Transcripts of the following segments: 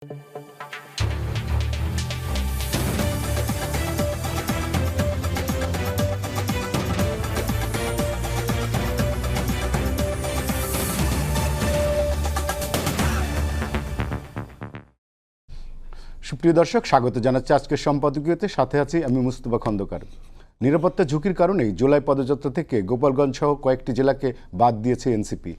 সুপ্রিয় দর্শক, স্বাগত জানাচ্ছি আজকের সম্পাদকীয়তে। সাথে আছি আমি মুস্তফা খন্দকার। নিরাপত্তা ঝুঁকির কারণেই জুলাই পদযাত্রা থেকে গোপালগঞ্জ সহ কয়েকটি জেলাকে বাদ দিয়েছে এনসিপি।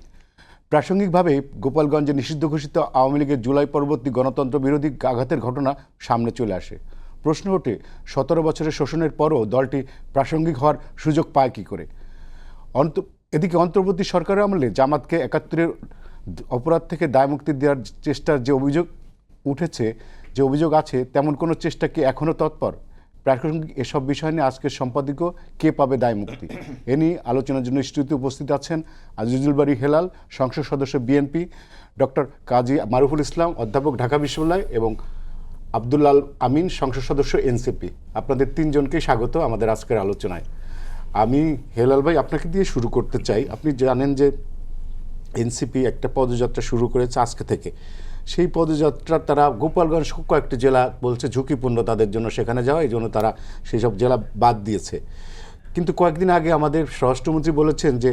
প্রাসঙ্গিকভাবে গোপালগঞ্জে নিষিদ্ধ ঘোষিত আওয়ামী লীগের জুলাই পরবর্তী গণতন্ত্র বিরোধী আঘাতের ঘটনা সামনে চলে আসে। প্রশ্ন ওঠে, 17 বছরের শোষণের পরও দলটি প্রাসঙ্গিক হওয়ার সুযোগ পায় কী করে? এদিকে অন্তর্বর্তী সরকারের আমলে জামাতকে 71-এর অপরাধ থেকে দায়মুক্তি দেওয়ার চেষ্টার যে অভিযোগ উঠেছে, যে অভিযোগ আছে, তেমন কোনো চেষ্টা কি এখনও তৎপর? প্রাসঙ্গিক এসব বিষয় নিয়ে আজকের সম্পাদকীয় কে পাবে দায়মুক্তি, এ নিয়ে আলোচনার জন্য স্টুডিওতে উপস্থিত আছেন আজিজুল বারী হেলাল, সংসদ সদস্য বিএনপি, ডক্টর কাজী মারুফুল ইসলাম, অধ্যাপক, ঢাকা বিশ্ববিদ্যালয়, এবং আব্দুল্লাল আমিন, সংসদ সদস্য এনসিপি। আপনাদের তিনজনকেই স্বাগত আমাদের আজকের আলোচনায়। আমি হেলাল ভাই আপনাকে দিয়ে শুরু করতে চাই। আপনি জানেন যে এনসিপি একটা পদযাত্রা শুরু করেছে আজকে থেকে। সেই পদযাত্রা তারা গোপালগঞ্জ কয়েকটি জেলা বলছে ঝুঁকিপূর্ণ তাদের জন্য সেখানে যাওয়া, এই জন্য তারা সেই সব জেলা বাদ দিয়েছে। কিন্তু কয়েকদিন আগে আমাদের স্বরাষ্ট্রমন্ত্রী বলেছেন যে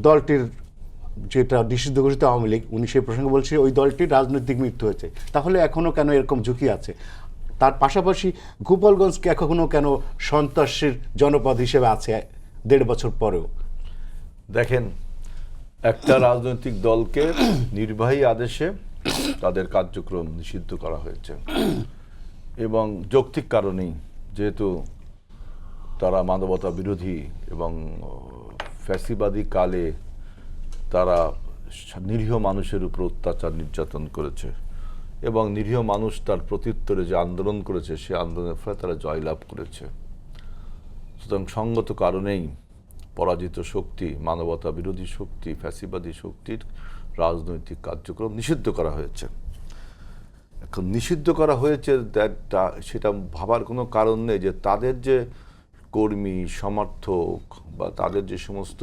দলটির যেটা নিষিদ্ধ ঘোষিত আওয়ামী লীগ, উনি সেই প্রসঙ্গে বলছে ওই দলটির রাজনৈতিক মৃত্যু হয়েছে। তাহলে এখনও কেন এরকম ঝুঁকি আছে? তার পাশাপাশি গোপালগঞ্জকে এখনও কেন সন্ত্রাসের জনপদ হিসেবে আছে 1.5 বছর পরেও? দেখেন, একটা রাজনৈতিক দলকে নির্বাহী আদেশে তাদের কার্যক্রম নিষিদ্ধ করা হয়েছে এবং যৌক্তিক কারণেই, যেহেতু তারা মানবতা বিরোধী এবং ফ্যাসিবাদী কালে তারা নিরীহ মানুষের উপর অত্যাচার নির্যাতন করেছে এবং নিরীহ মানুষ তার প্রত্যুত্তরে যে আন্দোলন করেছে সে আন্দোলনের ফলে তারা জয়লাভ করেছে। সুতরাং সঙ্গত কারণেই পরাজিত শক্তি, মানবতা বিরোধী শক্তি, ফ্যাসিবাদী শক্তির রাজনৈতিক কার্যক্রম নিষিদ্ধ করা হয়েছে। এখন নিষিদ্ধ করা হয়েছে সেটা ভাবার কোনো কারণ নেই যে তাদের যে কর্মী, সমর্থক বা তাদের যে সমস্ত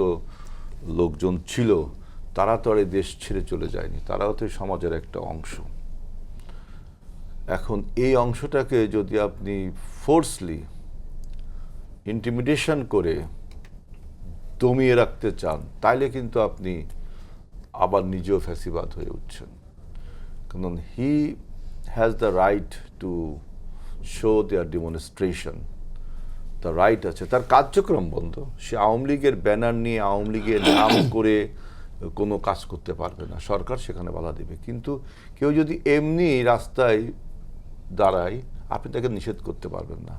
লোকজন ছিল তারা তো আর এই দেশ ছেড়ে চলে যায়নি, তারাও তো সমাজের একটা অংশ। এখন এই অংশটাকে যদি আপনি ফোর্সলি ইন্টিমিডেশন করে দমিয়ে রাখতে চান, তাইলে কিন্তু আপনি আবার নিজেও ফ্যাসিবাদ হয়ে উঠছেন। কারণ he has the right to show there demonstration, তার রাইট আছে, তার কার্যক্রম বন্ধ। সে আওয়ামী লীগের ব্যানার নিয়ে, আওয়ামী লীগের নাম করে কোনো কাজ করতে পারবে না, সরকার সেখানে বাধা দেবে। কিন্তু কেউ যদি এমনি রাস্তায় দাঁড়ায়, আপনি তাকে নিষেধ করতে পারবেন না।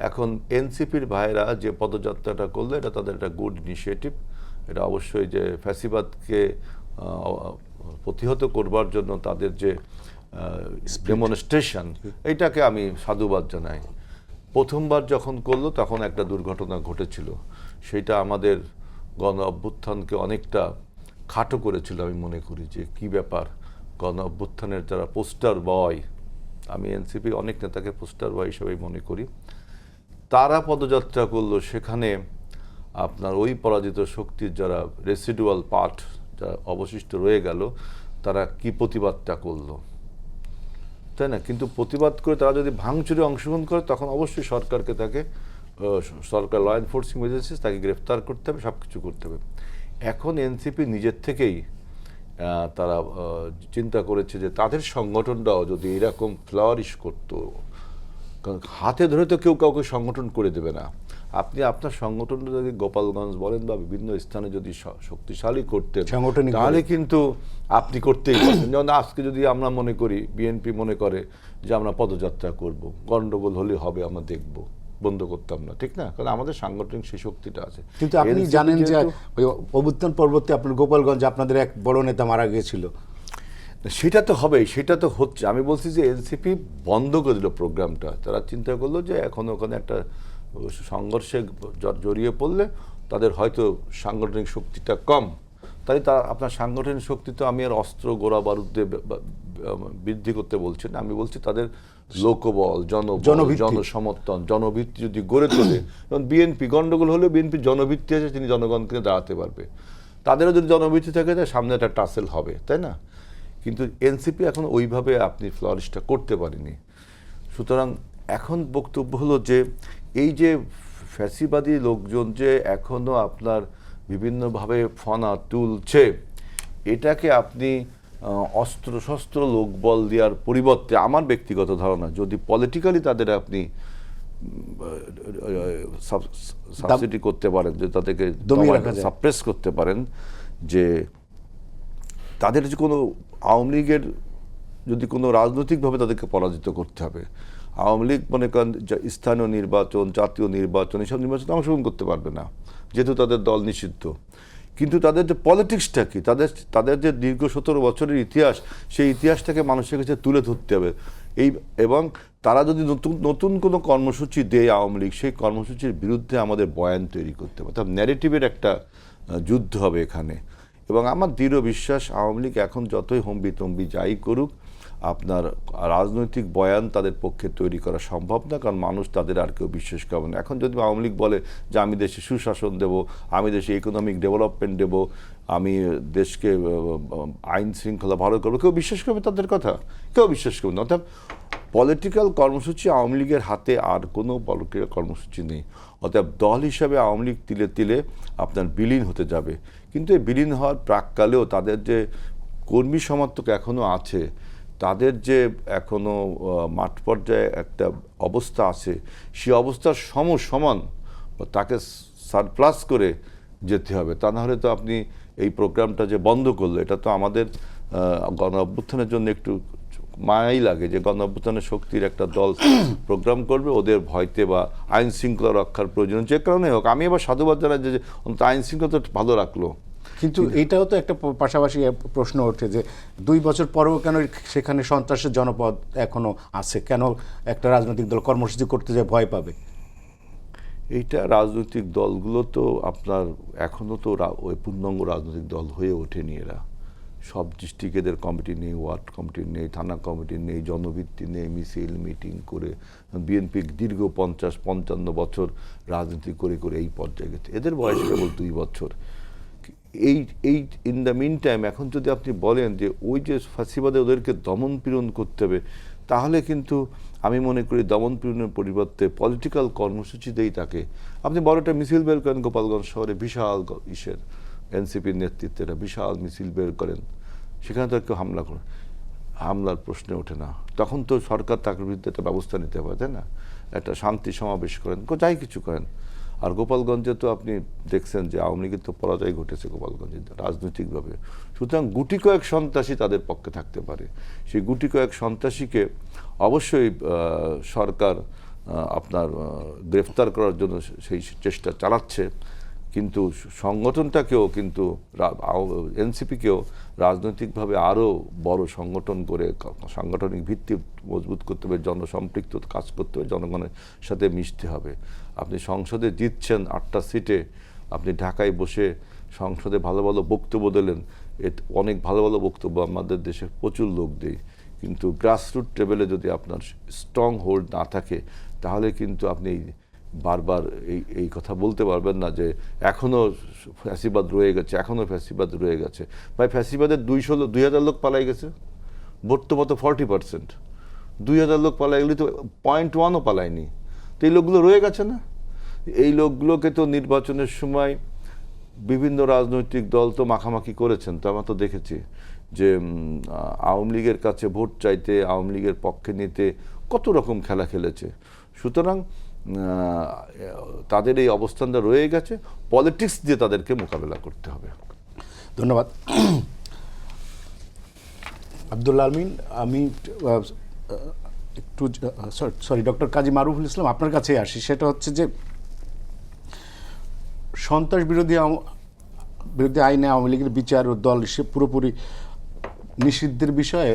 এখন এনসিপির ভাইরা যে পদযাত্রাটা করলো, এটা তাদের একটা গুড ইনিশিয়েটিভ। এটা অবশ্যই যে ফ্যাসিবাদকে প্রতিহত করবার জন্য তাদের যে ডেমনস্ট্রেশন, এইটাকে আমি সাধুবাদ জানাই। প্রথমবার যখন করলো তখন একটা দুর্ঘটনা ঘটেছিল, সেটা আমাদের গণ অভ্যুত্থানকে অনেকটা খাটো করেছিল। আমি মনে করি যে কি ব্যাপার, গণ অভ্যুত্থানের যারা পোস্টার বয়, আমি এনসিপির অনেক নেতাকে পোস্টার বয় হিসেবেই মনে করি, তারা পদযাত্রা করলো। সেখানে আপনার ওই পরাজিত শক্তির যারা রেসিডুয়াল পার্ট, যা অবশিষ্ট রয়ে গেল, তারা কি প্রতিবাদটা করলো, তাই না? কিন্তু প্রতিবাদ করে তারা যদি ভাঙচুরে অংশগ্রহণ করে, তখন অবশ্যই সরকারকে সরকার ল এনফোর্সিং এজেন্সিস তাকে গ্রেফতার করতে হবে, সব কিছু করতে হবে। এখন এনসিপি নিজের থেকেই তারা চিন্তা করেছে যে তাদের সংগঠনটাও যদি এরকম ফ্লাওয়ারিশ করতো, কারণ হাতে ধরে তো কেউ কাউকে সংগঠন করে দেবে না। আপনি আপনার সংগঠনটা যদি গোপালগঞ্জ বলেন বা বিভিন্ন স্থানে যদি শক্তিশালী করতেন, তাহলে কিন্তু আপনি করতেই পারতেন। যেমন আজকে যদি আমরা মনে করি, বিএনপি মনে করে যে আমরা পদযাত্রা করব, গন্ডগোল হলে হবে, আমরা দেখব, বন্ধ করতাম না, ঠিক না? কারণ আমাদের সাংগঠনিক সেই শক্তিটা আছে। কিন্তু আপনি জানেন যে ওই অভ্যুত্থান পরবর্তী আপনার গোপালগঞ্জে আপনাদের এক বড় নেতা মারা গিয়েছিল। সেটা তো হবেই, সেটা তো হচ্ছে। আমি বলছি যে এনসিপি বন্ধ করে দিল প্রোগ্রামটা। তারা চিন্তা করলো যে এখন ওখানে একটা সংঘর্ষে জড়িয়ে পড়লে তাদের হয়তো সাংগঠনিক শক্তিটা কম, তাই আপনার সাংগঠনিক শক্তি তো আমি আর অস্ত্র গোলা বারুদ দিয়ে বৃদ্ধি করতে বলছি না। আমি বলছি তাদের লোকবল, জনসমর্থন, জনভিত্তি যদি গড়ে তোলে। যেমন বিএনপি গন্ডগোল হলে বিএনপির জনভিত্তি আছে, তিনি জনগণকে দাঁড়াতে পারবে। তাদেরও যদি জনভিত্তি থাকে, তাই সামনে একটা টাসেল হবে, তাই না? কিন্তু এনসিপি এখন ওইভাবে আপনি ফ্লারিশটা করতে পারেনি। সুতরাং এখন বক্তব্য হলো যে এই যে ফ্যাসিবাদী লোকজন যে এখনো আপনার বিভিন্নভাবে ফনা তুলছে, এটাকে আপনি অস্ত্র শস্ত্র লোকবল দেওয়ার পরিবর্তে, আমার ব্যক্তিগত ধারণা, যদি পলিটিক্যালি তাদের আপনি সাবসিডি করতে পারেন, যে তাদেরকে সাপ্রেস করতে পারেন, যে তাদের যে কোনো আওয়ামী লীগের যদি কোনো রাজনৈতিকভাবে তাদেরকে পরাজিত করতে হবে, আওয়ামী লীগ মনে করেন স্থানীয় নির্বাচন, জাতীয় নির্বাচন, এসব নির্বাচনে অংশগ্রহণ করতে পারবে না, যেহেতু তাদের দল নিষিদ্ধ। কিন্তু তাদের যে পলিটিক্সটা কি, তাদের যে দীর্ঘ 17 বছরের ইতিহাস, সেই ইতিহাসটাকে মানুষের কাছে তুলে ধরতে হবে। এবং তারা যদি নতুন কোনো কর্মসূচি দেয় আওয়ামী লীগ, সেই কর্মসূচির বিরুদ্ধে আমাদের বয়ান তৈরি করতে হবে। অর্থাৎ ন্যারেটিভের একটা যুদ্ধ হবে এখানে। এবং আমার দৃঢ় বিশ্বাস আওয়ামী লীগ এখন যতই হম্বিতম্বি যাই করুক, আপনার রাজনৈতিক বয়ান তাদের পক্ষে তৈরি করা সম্ভব না, কারণ মানুষ তাদের আর কেউ বিশ্বাস করবে না। এখন যদি আওয়ামী লীগ বলে যে আমি দেশে সুশাসন দেব, আমি দেশে ইকোনমিক ডেভেলপমেন্ট দেব, আমি দেশকে আইন শৃঙ্খলা ভালো করবো, কেউ বিশ্বাস করবে তাদের কথা? কেউ বিশ্বাস করবে না। অর্থাৎ পলিটিক্যাল কর্মসূচি আওয়ামী লীগের হাতে আর কোনো পলিটিক্যাল কর্মসূচি নেই। অতএব দল হিসাবে আওয়ামী লীগ তিলে তিলে আপনার বিলীন হতে যাবে। কিন্তু এই বিলীন হওয়ার প্রাককালেও তাদের যে কর্মী সমর্থক এখনও আছে, তাদের যে এখনো মাঠ পর্যায়ে একটা অবস্থা আছে, সেই অবস্থার সমান তাকে সারপ্লাস করে যেতে হবে। তা না হলে তো আপনি এই প্রোগ্রামটা যে বন্ধ করলো, এটা তো আমাদের গণ অভ্যুত্থানের জন্য একটু মায়াই লাগে, যে গণ অভ্যুত্থানের শক্তির একটা দল প্রোগ্রাম করবে, ওদের ভয়তে বা আইন শৃঙ্খলা রক্ষার প্রয়োজন যে কারণে হোক। আমি এবার সাধুবাদ জানাই যে অন্তত আইন শৃঙ্খলা তো ভালো রাখলো। কিন্তু এটাও তো একটা পাশাপাশি প্রশ্ন ওঠে যে 2 বছর পরেও কেন সেখানে সন্ত্রাসের জনপদ এখনো আছে, কেন একটা রাজনৈতিক দল কর্মসূচি করতে যায় ভয় পাবে? এইটা রাজনৈতিক দলগুলো তো আপনার এখনো তো ওই পূর্ণাঙ্গ রাজনৈতিক দল হয়ে ওঠেনি। এরা সব ডিস্ট্রিক্ট এদের কমিটি নেই, ওয়ার্ড কমিটি নেই, থানা কমিটি নেই, জনভিত্তি নেই, মিছিল মিটিং করে বিএনপি দীর্ঘ 50-55 বছর রাজনীতি করে করে এই পর্যায়ে গেছে। এদের বয়স কেবল 2 বছর। এই ইন দ্য মিন টাইম এখন যদি আপনি বলেন যে ওই যে ফাঁসিবাদে ওদেরকে দমন পীড়ন করতে হবে, তাহলে কিন্তু আমি মনে করি দমন পীড়নের পরিবর্তে পলিটিক্যাল কর্মসূচি দেই তাকে। আপনি বড় একটা মিছিল বের করেন গোপালগঞ্জ শহরে, বিশাল এনসিপির নেতৃত্বে বিশাল মিছিল বের করেন, সেখানে তো কেউ হামলার প্রশ্নে ওঠে না। তখন তো সরকার তার বিরুদ্ধে একটা ব্যবস্থা নিতে পারে, তাই না? একটা শান্তি সমাবেশ করেন, যাই কিছু করেন। আর গোপালগঞ্জে তো আপনি দেখছেন যে আওয়ামী লীগের তো পরাজয় ঘটেছে গোপালগঞ্জে রাজনৈতিকভাবে। সুতরাং গুটি কয়েক সন্ত্রাসী তাদের পক্ষে থাকতে পারে। সেই গুটি কয়েক সন্ত্রাসীকে অবশ্যই সরকার আপনার গ্রেফতার করার জন্য সেই চেষ্টা চালাচ্ছে। কিন্তু সংগঠনটাকেও কিন্তু এনসিপিকেও রাজনৈতিকভাবে আরও বড় সংগঠন করে সাংগঠনিক ভিত্তি মজবুত করতে হবে, জনসম্পৃক্ত কাজ করতে হবে, জনগণের সাথে মিশতে হবে। আপনি সংসদে জিতছেন 8টা সিটে, আপনি ঢাকায় বসে সংসদে ভালো ভালো বক্তব্য দিলেন, অনেক ভালো ভালো বক্তব্য আমাদের দেশে প্রচুর লোক দেয়, কিন্তু গ্রাসরুট লেভেলে যদি আপনার স্ট্রং হোল্ড না থাকে, তাহলে কিন্তু আপনি বারবার এই কথা বলতে পারবেন না যে এখনও ফ্যাসিবাদ রয়ে গেছে, এখনও ফ্যাসিবাদ রয়ে গেছে। ভাই ফ্যাসিবাদের 2000 লোক পালাই গেছে, ভোট তো 40%। 2000 লোক পালাই গেলে তো 0.1ও পালায়নি, তো এই লোকগুলো রয়ে গেছে না? এই লোকগুলোকে তো নির্বাচনের সময় বিভিন্ন রাজনৈতিক দল তো মাখামাখি করেছেন, তো আমরা তো দেখেছি যে আওয়ামী লীগের কাছে ভোট চাইতে, আওয়ামী লীগের পক্ষে নিতে কত রকম খেলা খেলেছে। সুতরাং তাদের এই অবস্থানটা রয়ে গেছে, পলিটিক্স দিয়ে তাদেরকে মোকাবেলা করতে হবে। ধন্যবাদ আব্দুল আলমিন। আমি একটু সরি ডক্টর কাজী মারুফুল ইসলাম আপনার কাছে আসি। সেটা হচ্ছে যে সন্ত্রাস বিরোধী আইনে আওয়ামী লীগের বিচার ও দল পুরোপুরি নিষিদ্ধের বিষয়ে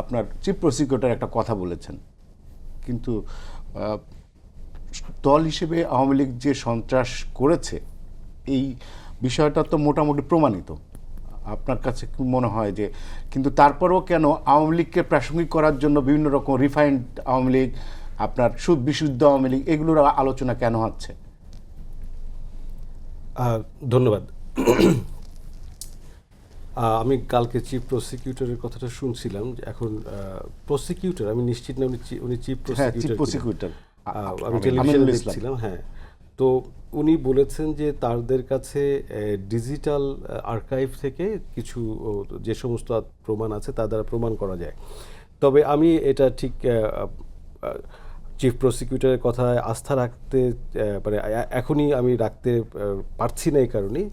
আপনার চিফ প্রসিকিউটর একটা কথা বলেছেন, কিন্তু দল হিসেবে আওয়ামী লীগ যে সন্ত্রাস করেছে এই বিষয়টা তো মোটামুটি প্রমাণিত। আপনার কাছে কি মনে হয় যে কিন্তু তারপরেও কেন আওয়ামী লীগকে প্রাসঙ্গিক করার জন্য বিভিন্ন রকম রিফাইন্ড আওয়ামী লীগ, আপনার বিশুদ্ধ আওয়ামী লীগ, এগুলোর আলোচনা কেন হচ্ছে? ধন্যবাদ। আমি কালকে চিফ প্রসিকিউটরের কথাটা শুনছিলাম, এখন প্রসিকিউটর আমি নিশ্চিত না উনি চিফ হ্যাঁ, চিফ প্রসিকিউটর। প্রসিকিউটর আমি টেলিভিশনে আমিনুল ইসলাম। দেখছিলাম, হ্যাঁ। তো উনি বলেছেন যে তাদের কাছে ডিজিটাল আর্কাইভ থেকে কিছু যে সমস্ত প্রমাণ আছে তা দ্বারা প্রমাণ করা যায়। তবে আমি এটা ঠিক চিফ প্রসিকিউটরের কথায় আস্থা রাখতে মানে এখনই আমি রাখতে পারছি না, এই কারণেই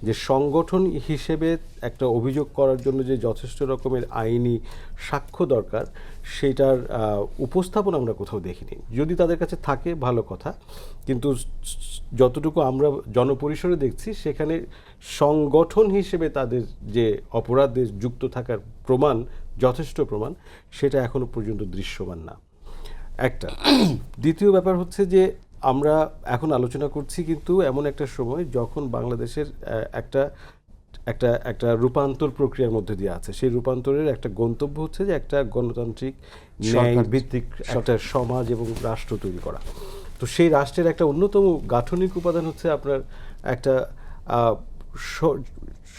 যে সংগঠন হিসেবে একটা অভিযোগ করার জন্য যে যথেষ্ট রকমের আইনি সাক্ষ্য দরকার, সেটার উপস্থাপন আমরা কোথাও দেখিনি। যদি তাদের কাছে থাকে ভালো কথা, কিন্তু যতটুকু আমরা জনপরিসরে দেখছি সেখানে সংগঠন হিসেবে তাদের যে অপরাধে যুক্ত থাকার প্রমাণ, যথেষ্ট প্রমাণ, সেটা এখনো পর্যন্ত দৃশ্যমান না। একটা দ্বিতীয় ব্যাপার হচ্ছে যে আমরা এখন আলোচনা করছি কিন্তু এমন একটা সময় যখন বাংলাদেশের একটা একটা একটা রূপান্তর প্রক্রিয়ার মধ্যে দিয়ে আছে। সেই রূপান্তরের একটা গন্তব্য হচ্ছে যে একটা গণতান্ত্রিক ন্যায় ভিত্তিক একটা সমাজ এবং রাষ্ট্র তৈরি করা। তো সেই রাষ্ট্রের একটা অন্যতম গাঠনিক উপাদান হচ্ছে আপনার একটা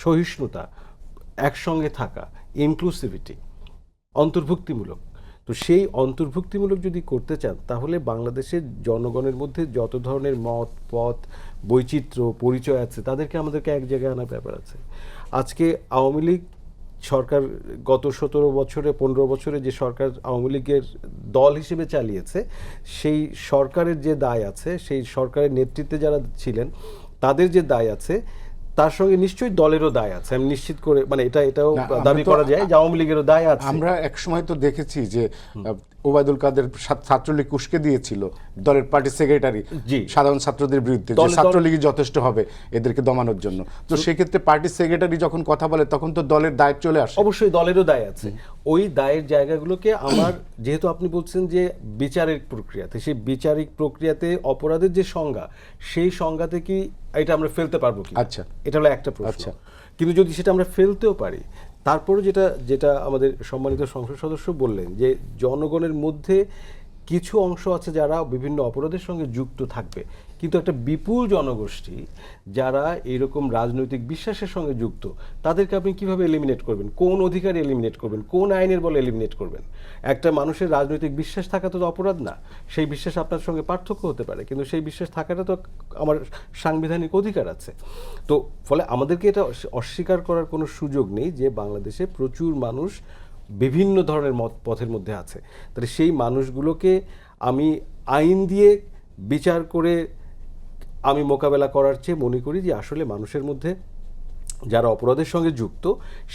সহিষ্ণুতা, একসঙ্গে থাকা, ইনক্লুসিভিটি, অন্তর্ভুক্তিমূলক। তো সেই অন্তর্ভুক্তিমূলক যদি করতে চান তাহলে বাংলাদেশের জনগণের মধ্যে যত ধরনের মত, পথ, বৈচিত্র্য, পরিচয় আছে তাদেরকে আমাদেরকে এক জায়গায় আনার ব্যাপার আছে। আজকে আওয়ামী লীগ সরকার গত 17 বছরে 15 বছরে যে সরকার আওয়ামী লীগের দল হিসেবে চালিয়েছে, সেই সরকারের যে দায় আছে, সেই সরকারের নেতৃত্বে যারা ছিলেন তাদের যে দায় আছে, তার সঙ্গে নিশ্চয়ই দলেরও দায় আছে। আমি নিশ্চিত করে মানে এটাও দাবি করা যায় যে আওয়ামী লীগেরও দায় আছে। আমরা এক সময় তো দেখেছি যে ওবায়দুল কাদের ছাত্রলীগ উস্কে দিয়েছিল দলের পার্টি সেক্রেটারি সাধারণ ছাত্রদের বিরুদ্ধে, যে ছাত্রলীগই যথেষ্ট হবে এদেরকে দমানোর জন্য। তো সেক্ষেত্রে পার্টি সেক্রেটারি যখন কথা বলে তখন তো দলের দায় চলে আসে। অবশ্যই দলেরও দায় আছে। ওই দায়ের জায়গাগুলোকে আমার, যেহেতু আপনি বলছেন যে বিচারিক প্রক্রিয়াতে, সেই বিচারিক প্রক্রিয়াতে অপরাধের যে সংজ্ঞা, সেই সংজ্ঞাতে কি এটা আমরা ফেলতে পারবো কি? আচ্ছা, এটা হলো একটা প্রশ্ন। কিন্তু যদি সেটা আমরা ফেলতেও পারি, তারপরে যেটা আমাদের সম্মানিত সংসদ সদস্য বললেন যে জনগণের মধ্যে কিছু অংশ আছে যারা বিভিন্ন অপরাধের সঙ্গে যুক্ত থাকবে, কিন্তু একটা বিপুল জনগোষ্ঠী যারা এরকম রাজনৈতিক বিশ্বাসের সঙ্গে যুক্ত, তাদেরকে আপনি কিভাবে এলিমিনেট করবেন? কোন অধিকারে এলিমিনেট করবেন? কোন আইনের বলে এলিমিনেট করবেন? একটা মানুষের রাজনৈতিক বিশ্বাস থাকা তো অপরাধ না। সেই বিশ্বাস আপনার সঙ্গে পার্থক্য হতে পারে, কিন্তু সেই বিশ্বাস থাকাটা তো আমার সাংবিধানিক অধিকার আছে। তো ফলে আমাদেরকে এটা অস্বীকার করার কোনো সুযোগ নেই যে বাংলাদেশে প্রচুর মানুষ বিভিন্ন ধরনের পথের মধ্যে আছে। তাহলে সেই মানুষগুলোকে আমি আইন দিয়ে বিচার করে আমি মোকাবেলা করার চেয়ে মনে করি যে আসলে মানুষের মধ্যে যারা অপরাধের সঙ্গে যুক্ত,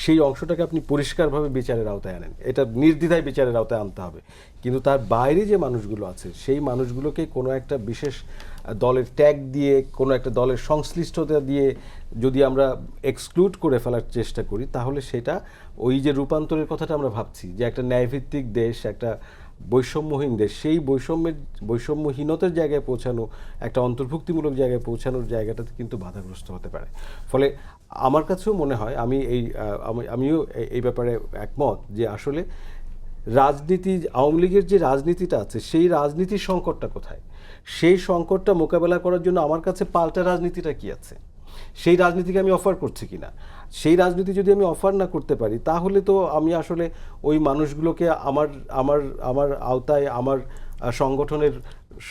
সেই অংশটাকে আপনি পরিষ্কারভাবে বিচারের আওতায় আনেন। এটা নির্দ্বিধায় বিচারের আওতায় আনতে হবে। কিন্তু তার বাইরে যে মানুষগুলো আছে, সেই মানুষগুলোকে কোনো একটা বিশেষ দলের ট্যাগ দিয়ে, কোনো একটা দলের সংশ্লিষ্টতা দিয়ে যদি আমরা এক্সক্লুড করে ফেলার চেষ্টা করি, তাহলে সেটা ওই যে রূপান্তরের কথাটা আমরা ভাবছি যে একটা ন্যায়ভিত্তিক দেশ, একটা বৈষম্যহীন দেশ, সেই বৈষম্যহীনতার জায়গায় পৌঁছানো, একটা অন্তর্ভুক্তিমূলক জায়গায় পৌঁছানোর জায়গাটাতে কিন্তু বাধাগ্রস্ত হতে পারে। ফলে আমার কাছেও মনে হয়, আমিও এই ব্যাপারে একমত যে আসলে রাজনীতি, আওয়ামী লীগের যে রাজনীতিটা আছে, সেই রাজনীতির সংকটটা কোথায়? সেই সংকটটা মোকাবেলা করার জন্য আমার কাছে পাল্টা রাজনীতিটা কি আছে, সেই রাজনীতিকে আমি অফার করছি কিনা। সেই রাজনীতি যদি আমি অফার না করতে পারি, তাহলে তো আমি আসলে ওই মানুষগুলোকে আমার আওতায়, আমার সংগঠনের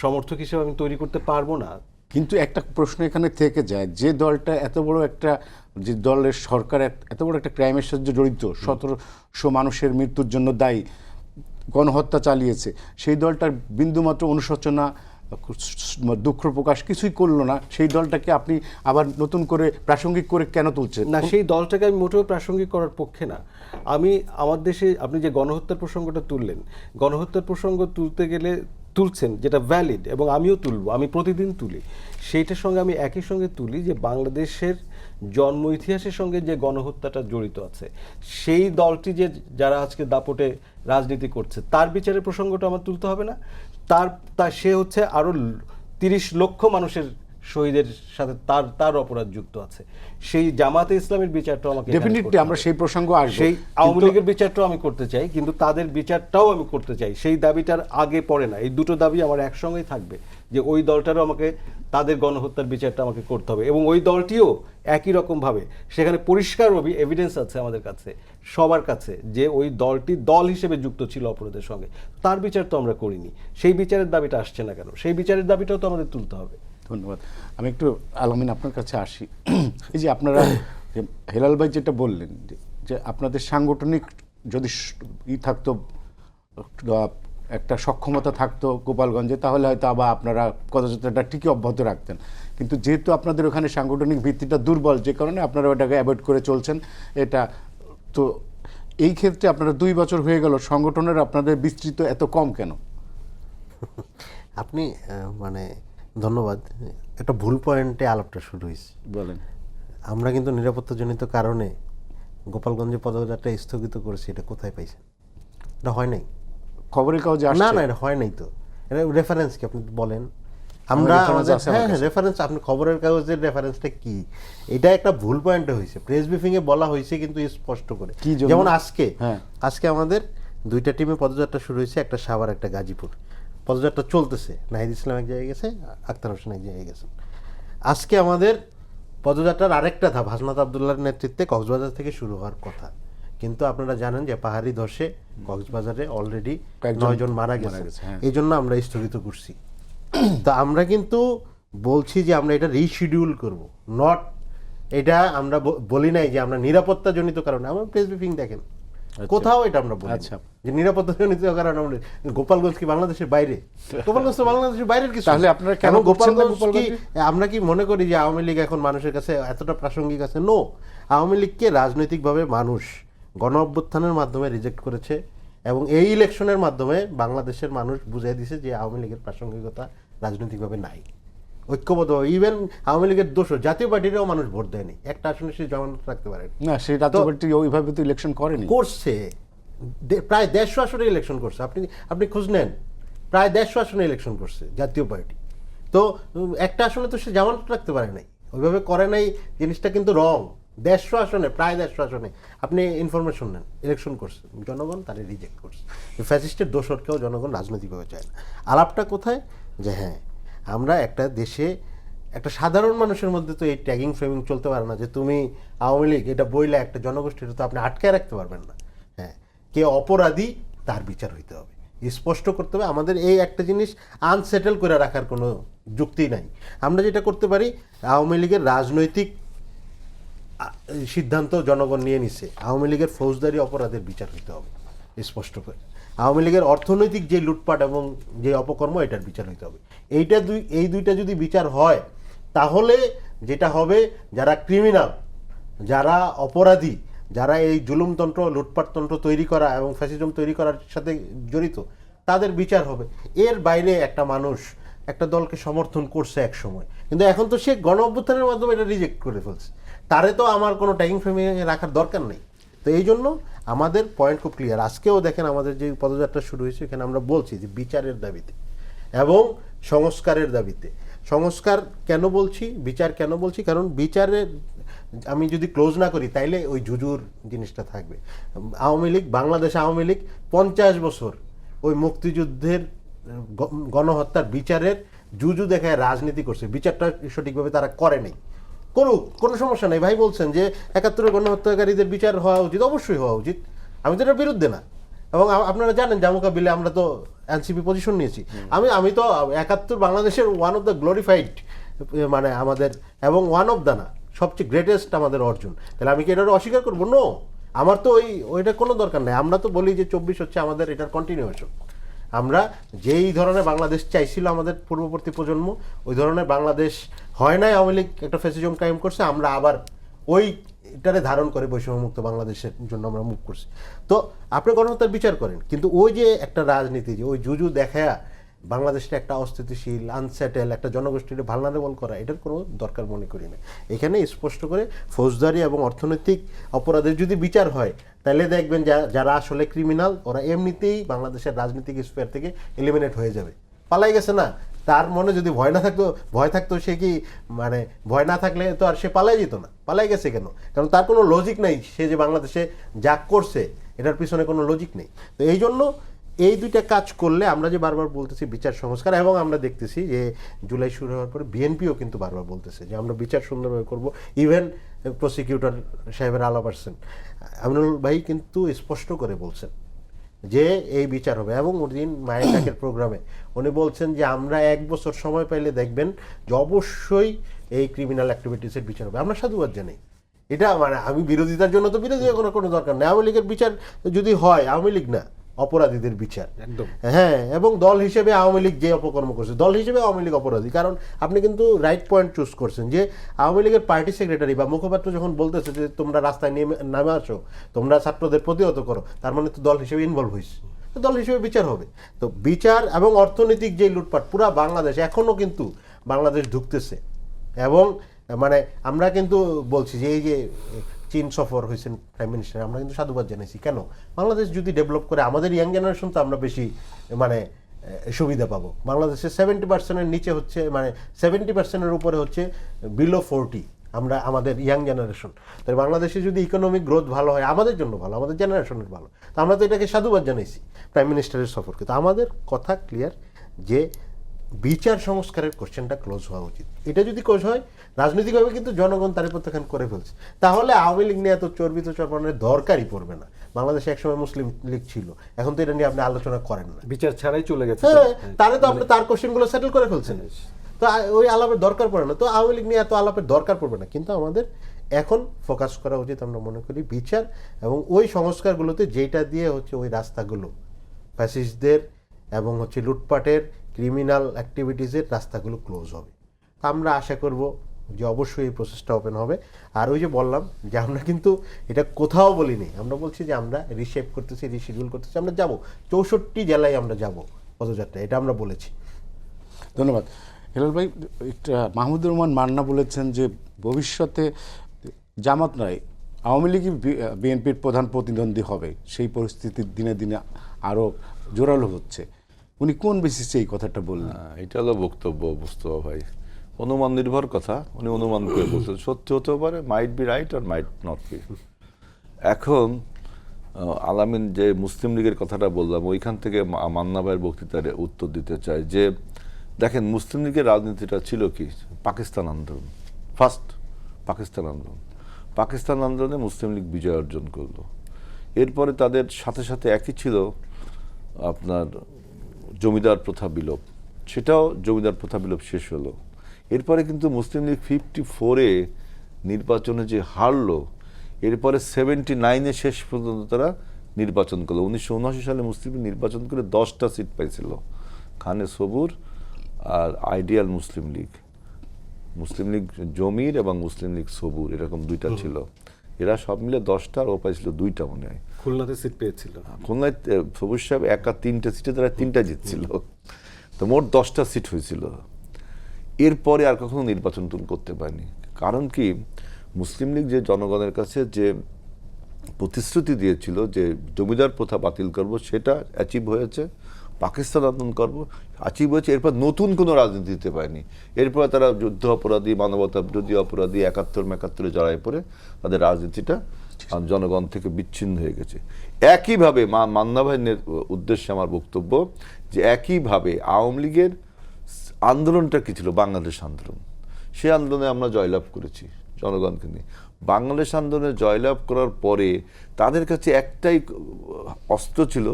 সমর্থক হিসেবে আমি তৈরি করতে পারবো না। কিন্তু একটা প্রশ্ন এখানে থেকে যায়, যে দলটা এত বড় একটা, যে দলের সরকার এত বড় একটা ক্রাইমের সাথে জড়িত, 1700 মানুষের মৃত্যুর জন্য দায়ী, গণহত্যা চালিয়েছে, সেই দলটার বিন্দুমাত্র অনুশোচনা, দুঃখ প্রকাশ কিছুই করলো না, সেই দলটাকে আপনি আবার নতুন করে প্রাসঙ্গিক করে কেন তুলছেন? না, সেই দলটাকে আমি মোটেও প্রাসঙ্গিক করার পক্ষে না। আমি আমার দেশে, আপনি যে গণহত্যার প্রসঙ্গটা তুললেন, গণহত্যার প্রসঙ্গ তুলতে গেলে তুলছেন, যেটা ভ্যালিড, এবং আমিও তুলব, আমি প্রতিদিন তুলি, সেইটার সঙ্গে আমি একই সঙ্গে তুলি যে বাংলাদেশের জন্ম ইতিহাসের সঙ্গে যে গণহত্যাটা জড়িত আছে, সেই দলটি যে যারা আজকে দাপটে রাজনীতি করছে, তার বিচারের প্রসঙ্গটা আমার তুলতে হবে না? তার সে হচ্ছে আরও 30 লক্ষ মানুষের শহীদের সাথে তার অপরাধ যুক্ত আছে, সেই জামাতে ইসলামের বিচারটা আমাকে এখানে ডেফিনেটলি করতে আমরা হবে। সেই প্রসঙ্গ আসবো। সেই আওয়ামী লীগের বিচারটাও আমি করতে চাই, কিন্তু তাদের বিচারটাও আমি করতে চাই। সেই দাবিটার আগে পড়ে না, এই দুটো দাবি আমার একসঙ্গেই থাকবে, যে ওই দলটারও আমাকে তাদের গণহত্যার বিচারটা আমাকে করতে হবে, এবং ওই দলটিও একই রকম ভাবে, সেখানে পরিষ্কার এভিডেন্স আছে আমাদের কাছে, সবার কাছে, যে ওই দলটি দল হিসেবে যুক্ত ছিল অপরাধের সঙ্গে। তার বিচার তো আমরা করিনি, সেই বিচারের দাবিটা আসছে না কেন? সেই বিচারের দাবিটাও তো আমাদের তুলতে হবে। ধন্যবাদ। আমি একটু আলামিন আপনার কাছে আসি। এই যে আপনারা যে হেলাল ভাই যেটা বললেন, যে আপনাদের সাংগঠনিক যদি থাকতো, একটা সক্ষমতা থাকতো গোপালগঞ্জে, তাহলে হয়তো আবার আপনারা পদযাত্রাটা ঠিকই অব্যাহত রাখতেন। কিন্তু যেহেতু আপনাদের ওখানে সাংগঠনিক ভিত্তিটা দুর্বল, যে কারণে আপনারা ওটাকে অ্যাভয়েড করে চলছেন। এটা তো এই ক্ষেত্রে আপনারা 2 বছর হয়ে গেল, সংগঠনের আপনাদের বিস্তৃত এত কম কেন? আপনি মানে ধন্যবাদ, একটা ভুল পয়েন্টে আলাপটা শুরু হয়েছে। বলেন। আমরা কিন্তু নিরাপত্তাজনিত কারণে গোপালগঞ্জে পদযাত্রা স্থগিত করেছি, এটা কোথায় পাইছেন? এটা হয় নাই, খবরের কাগজে না আসছে? না, এটা হয় নাই তো। এটা রেফারেন্স কি আপনি বলেন? আমরা হ্যাঁ রেফারেন্স, আপনি খবরের কাগজের রেফারেন্সটা কি? এটা একটা ভুল পয়েন্টে হয়েছে, প্রেস ব্রিফিং এ বলা হয়েছে কিন্তু স্পষ্ট করে। যেমন আজকে আমাদের 2টা টিমে পদযাত্রা শুরু হয়েছে, একটা সাভার একটা গাজীপুর। পদযাত্রা চলতেছে, নাহিদ ইসলাম এক জায়গায় গেছে, আক্তার হোসেন এক জায়গায় গেছেন। আজকে আমাদের পদযাত্রার আরেকটা ধাপ হাসনাত আবদুল্লাহর নেতৃত্বে কক্সবাজার থেকে শুরু হওয়ার কথা, কিন্তু আপনারা জানেন যে পাহাড়ি ধসে কক্সবাজারে অলরেডি 9 জন মারা গেছে। এই জন্য আমরা স্থগিত করছি। তা আমরা কিন্তু বলছি যে আমরা এটা রিশিডিউল করব, নট এটা আমরা বলি নাই যে আমরা নিরাপত্তাজনিত কারণে। আমরা প্রেস ব্রিফিং দেখেন, কোথাও এটা আমরা বলি যে নিরাপত্তাজনিত কারণে। আমরা গোপালগঞ্জ কি বাংলাদেশের বাইরে? গোপালগঞ্জ তো বাংলাদেশের বাইরের কিছু। তাহলে আপনারা কেন গোপালগঞ্জ কি আমরা কি মনে করি যে আওয়ামী লীগ এখন মানুষের কাছে এতটা প্রাসঙ্গিক আছে? নো, আওয়ামী লীগকে রাজনৈতিকভাবে মানুষ গণ অভ্যুত্থানের মাধ্যমে রিজেক্ট করেছে, এবং এই ইলেকশনের মাধ্যমে বাংলাদেশের মানুষ বুঝিয়ে দিয়েছে যে আওয়ামী লীগের প্রাসঙ্গিকতা রাজনৈতিকভাবে নাই। ঐক্যবদ্ধ, ইভেন আওয়ামী লীগের দোষও জাতীয় পার্টিরও মানুষ ভোট দেয়নি, একটা আসনে সে জমানত রাখতে পারে না, সেই জাতীয় পার্টি ওইভাবে তো ইলেকশন করেনি। করছে, প্রায় 150 আসনে ইলেকশন করছে। আপনি খোঁজ নেন, প্রায় 150 আসনে ইলেকশন করছে জাতীয় পার্টি। তো একটা আসনে তো সে জামানত রাখতে পারে নাই, ওইভাবে করে নাই, জিনিসটা কিন্তু রং। 150 আসনে, প্রায় 150 আসনে আপনি ইনফরমেশন নেন, ইলেকশন করছে, জনগণ তারে রিজেক্ট করছে। ফ্যাসিস্টের দোষরকেও জনগণ রাজনৈতিকভাবে চায় না। আলাপটা কোথায়? যে হ্যাঁ, আমরা একটা দেশে একটা সাধারণ মানুষের মধ্যে তো এই ট্যাগিং ফ্রেমিং চলতে পারে না যে তুমি আওয়ামী লীগ এটা বইলে একটা জনগোষ্ঠীর তো আপনি আটকায় রাখতে পারবেন না। হ্যাঁ, কে অপরাধী তার বিচার হইতে হবে, স্পষ্ট করতে হবে। আমাদের এই একটা জিনিস আনসেটেল করে রাখার কোনো যুক্তি নাই। আমরা যেটা করতে পারি, আওয়ামী লীগের রাজনৈতিক সিদ্ধান্ত জনগণ নিয়ে নিছে, আওয়ামী লীগের ফৌজদারি অপরাধের বিচার হইতে হবে স্পষ্ট করে। আওয়ামী লীগের অর্থনৈতিক যে লুটপাট এবং যে অপকর্ম, এটার বিচার হইতে হবে। এই দুইটা যদি বিচার হয়, তাহলে যেটা হবে, যারা ক্রিমিনাল, যারা অপরাধী, যারা এই জুলুমতন্ত্র লুটপাটতন্ত্র তৈরি করা এবং ফ্যাসিজম তৈরি করার সাথে জড়িত, তাদের বিচার হবে। এর বাইরে একটা মানুষ একটা দলকে সমর্থন করছে এক সময়, কিন্তু এখন তো সে গণ অভ্যুত্থানের মাধ্যমে এটা রিজেক্ট করে ফেলছে, তারে তো আমার কোনো ট্যাগিং ফ্রেমে রাখার দরকার নেই। তো এই জন্য আমাদের পয়েন্ট খুব ক্লিয়ার। আজকেও দেখেন আমাদের যে পদযাত্রা শুরু হয়েছে, এখানে আমরা বলছি যে বিচারের দাবিতে এবং সংস্কারের দাবিতে। সংস্কার কেন বলছি, বিচার কেন বলছি? কারণ বিচারের আমি যদি ক্লোজ না করি, তাইলে ওই জুজুর জিনিসটা থাকবে। আওয়ামী লীগ, বাংলাদেশ আওয়ামী লীগ 50 বছর ওই মুক্তিযুদ্ধের গণহত্যার বিচারের জুজু দেখায় রাজনীতি করছে, বিচারটা সঠিকভাবে তারা করে নাই। কোনো সমস্যা নেই, ভাই বলছেন যে 71-এর গণহত্যাকারীদের বিচার হওয়া উচিত, অবশ্যই হওয়া উচিত, আমি তো এটার বিরুদ্ধে না। এবং আপনারা জানেন জামুকা বিলে আমরা তো এনসিপি পজিশন নিয়েছি। আমি তো 71 বাংলাদেশের ওয়ান অফ দ্য গ্লোরিফাইড, মানে আমাদের, এবং ওয়ান অফ দ্য না, সবচেয়ে গ্রেটেস্ট আমাদের অর্জন। তাহলে আমি কি এটা অস্বীকার করবো? নো, আমার তো ওইটা কোনো দরকার নেই। আমরা তো বলি যে 24 হচ্ছে আমাদের এটার কন্টিনিউয়েশন। আমরা যেই ধরনের বাংলাদেশ চাইছিল আমাদের পূর্ববর্তী প্রজন্ম, ওই ধরনের বাংলাদেশ হয় নাই। আওয়ামী লীগ একটা ফ্যাসিজম কায়েম করছে, আমরা আবার ওইটারে ধারণ করে বৈষম্যমুক্ত বাংলাদেশের জন্য আমরা মুভ করছি। তো আপনি গণহত্যার বিচার করেন, কিন্তু ওই যে একটা রাজনীতি, যে ওই জুজু দেখায়া বাংলাদেশটা একটা অস্থিতিশীল, আনসেটেল একটা জনগোষ্ঠীকে ভালনারেবল করা, এটার কোনো দরকার মনে করি না। এখানে স্পষ্ট করে ফৌজদারি এবং অর্থনৈতিক অপরাধের যদি বিচার হয়, তাহলে দেখবেন যারা আসলে ক্রিমিনাল, ওরা এমনিতেই বাংলাদেশের রাজনৈতিক স্পেয়ার থেকে এলিমিনেট হয়ে যাবে। পালাই গেছে না, তার মনে যদি ভয় থাকতো সে কি মানে ভয় না থাকলে তো আর সে পালাই যেত না, পালাই গেছে কেন? কারণ তার কোনো লজিক নাই, সে যে বাংলাদেশে যা করছে এটার পিছনে কোনো লজিক নেই। তো এই জন্য এই দুইটা কাজ করলে আমরা যে বারবার বলতেছি বিচার সংস্কার, এবং আমরা দেখতেছি যে জুলাই শুরু হওয়ার পরে বিএনপিও কিন্তু বারবার বলতেছে যে আমরা বিচার সুন্দরভাবে করব। ইভেন প্রসিকিউটর সাহেবের আলাপ আসছেন, আমিনুল ভাই কিন্তু স্পষ্ট করে বলছেন যে এই বিচার হবে। এবং ওদিন মায়ের ডাকের প্রোগ্রামে উনি বলছেন যে আমরা 1 বছর সময় পাইলে দেখবেন যে অবশ্যই এই ক্রিমিনাল অ্যাক্টিভিটিসের বিচার হবে। আমরা সাধুবাদ জানাই। এটা মানে আমি বিরোধিতার জন্য তো বিরোধী কোনো দরকার নেই। আওয়ামী লীগের বিচার যদি হয়, আওয়ামী লীগ না, অপরাধীদের বিচার। একদম। হ্যাঁ, এবং দল হিসেবে আওয়ামী লীগ যে অপকর্ম করছে, দল হিসেবে আওয়ামী লীগ অপরাধী। কারণ আপনি কিন্তু রাইট পয়েন্ট চুজ করছেন যে আওয়ামী লীগের পার্টি সেক্রেটারি বা মুখপাত্র যখন বলতেছে যে তোমরা রাস্তায় নামে আসো, তোমরা ছাত্রদের প্রতিহত করো, তার মানে তো দল হিসেবে ইনভলভ হয়েছে, তো দল হিসেবে বিচার হবে। তো বিচার এবং অর্থনৈতিক যে লুটপাট পুরা বাংলাদেশ, এখনও কিন্তু বাংলাদেশ ঢুকতেছে। এবং মানে আমরা কিন্তু বলছি যে এই যে চীন সফর হয়েছেন প্রাইম মিনিস্টার, আমরা কিন্তু সাধুবাদ জানাইছি। কেন? বাংলাদেশ যদি ডেভেলপ করে আমাদের ইয়াং জেনারেশন তো আমরা বেশি মানে সুবিধা পাবো। বাংলাদেশে 70%-এর নিচে হচ্ছে, মানে 70%-এর উপরে হচ্ছে বিলো 40 আমরা, আমাদের ইয়াং জেনারেশন। তাই বাংলাদেশে যদি ইকোনমিক গ্রোথ ভালো হয় আমাদের জন্য ভালো, আমাদের জেনারেশনের ভালো। তো আমরা তো এটাকে সাধুবাদ জানাইছি প্রাইম মিনিস্টারের সফরকে। তো আমাদের কথা ক্লিয়ার যে বিচার সংস্কারের কোশ্চেনটা ক্লোজ হওয়া উচিত। এটা যদি ক্লোজ হয়, রাজনৈতিকভাবে কিন্তু জনগণ তার প্রত্যাখ্যান করে ফেলছে, তাহলে আওয়ামী লীগ নিয়ে এত চর্বিত চর্বণের দরকারই পড়বে না। বাংলাদেশে একসময় মুসলিম লীগ ছিল, এখন তো এটা নিয়ে আপনি আলোচনা করেন না। বিচার ছাড়াই চলে গেছে। হ্যাঁ, তাহলে তো আপনি তার কোশ্চেনগুলো সেটেল করে ফেলছেন, তো ওই আলাপের দরকার পড়ে না। তো আওয়ামী লীগ নিয়ে এত আলাপের দরকার পড়বে না। কিন্তু আমাদের এখন ফোকাস করা উচিত, আমরা মনে করি, বিচার এবং ওই সংস্কারগুলোতে, যেটা দিয়ে হচ্ছে ওই রাস্তাগুলো ফ্যাসিস্টদের এবং হচ্ছে লুটপাটের ক্রিমিনাল অ্যাক্টিভিটিসের রাস্তাগুলো ক্লোজ হবে। তা আমরা আশা করব যে অবশ্যই এই প্রসেসটা ওপেন হবে। আর ওই যে বললাম যে আমরা কিন্তু এটা কোথাও বলিনি, আমরা বলছি যে আমরা রিশেপ করতেছি, রিশিডিউল করতেছি, আমরা যাব 64 জেলায় আমরা যাব পদযাত্রা, এটা আমরা বলেছি। ধন্যবাদ হেলাল ভাই। একটা মাহমুদুর রহমান মান্না বলেছেন যে ভবিষ্যতে জামাত নয়, আওয়ামী লীগই বিএনপির প্রধান প্রতিদ্বন্দ্বী হবে, সেই পরিস্থিতির দিনে দিনে আরও জোরালো হচ্ছে। উনি কোন বেসিসে এই কথাটা বললেন? এটা হলো বক্তব্য মুস্তফা ভাই, অনুমান নির্ভর কথা। উনি অনুমান করে বলছেন, সত্যি হতেও পারে, মাইট বি রাইট আর মাইট নট বি। এখন আলামিন যে মুসলিম লীগের কথাটা বললাম, ওইখান থেকে মান্না ভাইয়ের বক্তৃতার উত্তর দিতে চাই যে দেখেন, মুসলিম লীগের রাজনীতিটা ছিল কি, পাকিস্তান আন্দোলন, ফার্স্ট পাকিস্তান আন্দোলন। পাকিস্তান আন্দোলনে মুসলিম লীগ বিজয় অর্জন করলো। এরপরে তাদের সাথে সাথে একই ছিল আপনার জমিদার প্রথা বিলোপ, সেটাও জমিদার প্রথা বিলোপ শেষ হলো। এরপরে কিন্তু মুসলিম লীগ 54-এ নির্বাচনে যে হারলো, এরপরে 79-এ শেষ পর্যন্ত তারা নির্বাচন করলো। 1979 সালে মুসলিম লীগ নির্বাচন করে 10টা সিট পাইছিল, খানে সবুর আর আইডিয়াল মুসলিম লীগ। মুসলিম লীগ জমির এবং মুসলিম লীগ সবুর, এরকম দুইটা ছিল। এরা সব মিলে 10টা, আর ও পাইছিল 2টা মনে হয়। খুলনাতে সিট পেয়েছিল, খুলনায় সবুজ সাহেব একা 3টে সিটে তারা 3টা জিতছিল, তো মোট 10টা সিট হয়েছিল। এরপরে আর কখনো নির্বাচন করতে পারেনি। কারণ কি, মুসলিম লীগ যে জনগণের কাছে যে প্রতিশ্রুতি দিয়েছিল যে জমিদার প্রথা বাতিল করব, সেটা অ্যাচিভ হয়েছে। পাকিস্তান আন্দোলন করব, অ্যাচিভ হয়েছে। এরপর নতুন কোনো রাজনীতি দিতে পারেনি। এরপরে তারা যুদ্ধ অপরাধী, মানবতা বিরোধী অপরাধী, 71-71-এ জড়াই পড়ে তাদের রাজনীতিটা জনগণ থেকে বিচ্ছিন্ন হয়ে গেছে। একইভাবে মান্না ভাইয়ের উদ্দেশ্যে আমার বক্তব্য যে একইভাবে আওয়ামী লীগের আন্দোলনটা কি ছিল, বাংলাদেশ আন্দোলন। সেই আন্দোলনে আমরা জয়লাভ করেছি জনগণকে নিয়ে। বাংলাদেশ আন্দোলনে জয়লাভ করার পরে তাদের কাছে একটাই অস্ত্র ছিল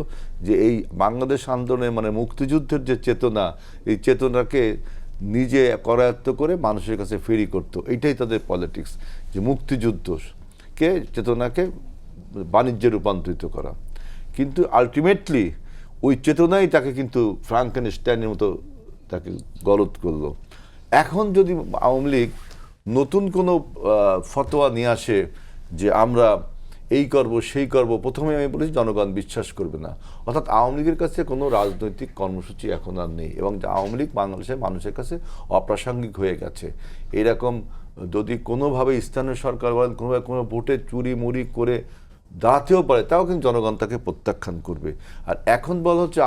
যে এই বাংলাদেশ আন্দোলনে মানে মুক্তিযুদ্ধের যে চেতনা, এই চেতনাকে নিজে করায়ত্ত করে মানুষের কাছে ফেরি করতো। এইটাই তাদের পলিটিক্স, যে মুক্তিযুদ্ধকে চেতনাকে বাণিজ্যে রূপান্তরিত করা। কিন্তু আলটিমেটলি ওই চেতনাই তাকে কিন্তু ফ্রাঙ্কেনস্টাইনের মতো তাকে গলদ করলো। এখন যদি আওয়ামী লীগ নতুন কোনো ফতোয়া নিয়ে আসে যে আমরা এই করব সেই করব, প্রথমে আমি বলেছি জনগণ বিশ্বাস করবে না। অর্থাৎ আওয়ামী লীগের কাছে কোনো রাজনৈতিক কর্মসূচি এখন আর নেই, এবং আওয়ামী লীগ বাংলাদেশের মানুষের কাছে অপ্রাসঙ্গিক হয়ে গেছে। এরকম যদি কোনোভাবে স্থানীয় সরকার বলেন, কোনোভাবে কোনো ভোটে চুরি মুড়ি করে দাঁড়াতেও পারে, তাও কিন্তু জনগণ তাকে প্রত্যাখ্যান করবে। আর এখন বলা হচ্ছে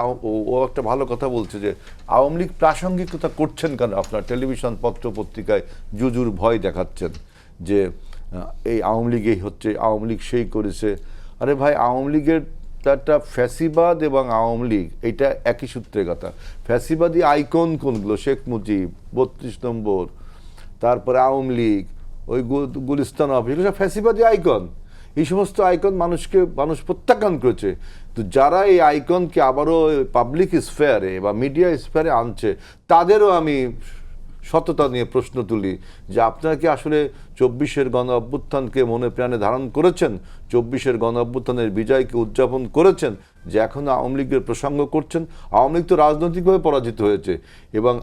ও একটা ভালো কথা বলছে যে আওয়ামী লীগ প্রাসঙ্গিকতা করছেন কেন, আপনার টেলিভিশন পত্র পত্রিকায় জুজুর ভয় দেখাচ্ছেন যে এই আওয়ামী লীগই হচ্ছে, আওয়ামী লীগ সেই করেছে। আরে ভাই, আওয়ামী লীগের একটা ফ্যাসিবাদ এবং আওয়ামী লীগ এটা একই সূত্রে কথা। ফ্যাসিবাদী আইকন কোনগুলো? শেখ মুজিব, 32 নম্বর, তারপরে আওয়ামী লীগ, ওই গুলিস্তান অফিস, এগুলো সব ফ্যাসিবাদী আইকন। এই সমস্ত আইকন মানুষ প্রত্যাখ্যান করেছে। তো যারা এই আইকনকে আবারও পাবলিক স্ফেয়ারে বা মিডিয়া স্ফেয়ারে আনছে, তাদেরও আমি সততা নিয়ে প্রশ্ন তুলি যে আপনারা কি আসলে 24-এর গণ অভ্যুত্থানকে মনে প্রাণে ধারণ করেছেন? 24-এর গণ অভ্যুত্থানের বিজয়কে উদযাপন করেছেন যে এখন আওয়ামী লীগের প্রসঙ্গ করছেন? আওয়ামী লীগ তো রাজনৈতিকভাবে পরাজিত হয়েছে এবং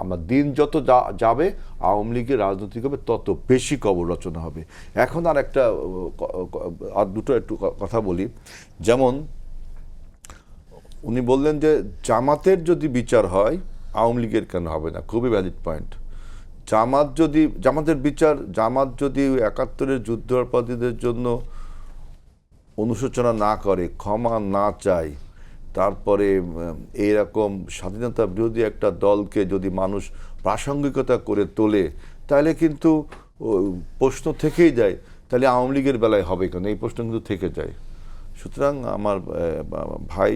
আমার দিন যত যাবে আওয়ামী লীগের রাজনৈতিকভাবে তত বেশি কবর রচনা হবে। এখন আর একটা আর দুটো একটু কথা বলি। যেমন উনি বললেন যে জামাতের যদি বিচার হয় আওয়ামী লীগের কেন হবে না? খুবই ভ্যালিড পয়েন্ট। জামাত যদি 71-এর যুদ্ধাপরাধীদের জন্য অনুশোচনা না করে, ক্ষমা না চায়, তারপরে এইরকম স্বাধীনতা বিরোধী একটা দলকে যদি মানুষ প্রাসঙ্গিকতা করে তোলে, তাহলে কিন্তু প্রশ্ন থেকেই যায় তাহলে আওয়ামী লীগের বেলায় হবে কেন? এই প্রশ্ন কিন্তু থেকে যায়। সুতরাং আমার ভাই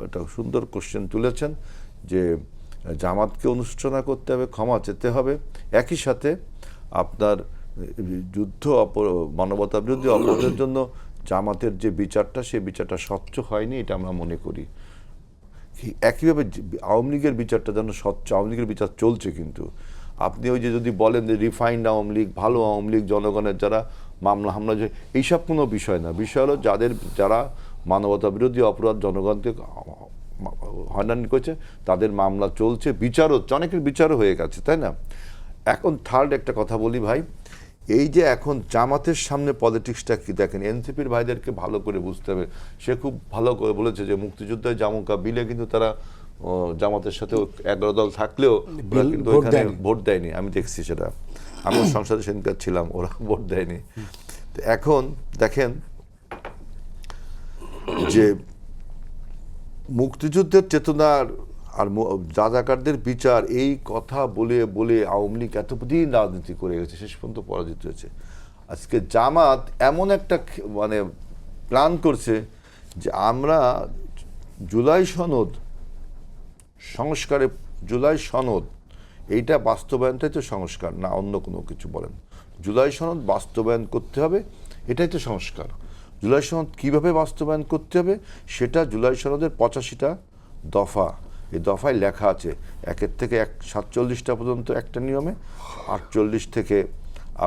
একটা সুন্দর কোশ্চেন তুলেছেন যে জামাতকে অনুশোচনা করতে হবে, ক্ষমা চেতে হবে, একই সাথে আপনার মানবতা বিরোধী অপরাধের জন্য জামাতের যে বিচারটা, সেই বিচারটা স্বচ্ছ হয়নি, এটা আমরা মনে করি। একইভাবে আওয়ামী লীগের বিচারটা যেন স্বচ্ছ, আওয়ামী লীগের বিচার চলছে। কিন্তু আপনি ওই যে যদি বলেন যে রিফাইন্ড আওয়ামী লীগ, ভালো আওয়ামী লীগ, জনগণের যারা মামলা হামলা, এইসব কোনো বিষয় না। বিষয় হলো যারা মানবতা বিরোধী অপরাধ জনগণকে হয়রানি করেছে তাদের মামলা চলছে, বিচার হচ্ছে, অনেকের বিচারও হয়ে গেছে, তাই না? এখন থার্ড একটা কথা বলি ভাই, এই যে এখন জামাতের সামনে পলিটিক্সটা কি দেখেন, এনসিপির ভাইদেরকে ভালো করে বুঝতে হবে। সে খুব ভালো করে বলেছে যে মুক্তিযুদ্ধের জামুকা বিলে কিন্তু তারা জামাতের সাথে 11 দল থাকলেও ওরা কিন্তু ওইখানে ভোট দেয়নি। আমি দেখছি সেটা, আমি সংসদে সেদিনকার ছিলাম, ওরা ভোট দেয়নি। তো এখন দেখেন যে মুক্তিযুদ্ধের চেতনার আর রাজাকারদের বিচার, এই কথা বলে বলে আওয়ামী লীগ এতদিন রাজনীতি করে গেছে, শেষ পর্যন্ত পরাজিত হয়েছে। আজকে জামাত এমন একটা মানে প্ল্যান করছে যে আমরা জুলাই সনদ সংস্কারে, জুলাই সনদ এইটা বাস্তবায়নটাই তো সংস্কার না, অন্য কোনো কিছু বলেন। জুলাই সনদ বাস্তবায়ন করতে হবে, এটাই তো সংস্কার। জুলাই সনদ কীভাবে বাস্তবায়ন করতে হবে সেটা জুলাই সনদের 85টা দফা, এই দফায় লেখা আছে। 1 থেকে 47টা পর্যন্ত একটা নিয়মে, 48 থেকে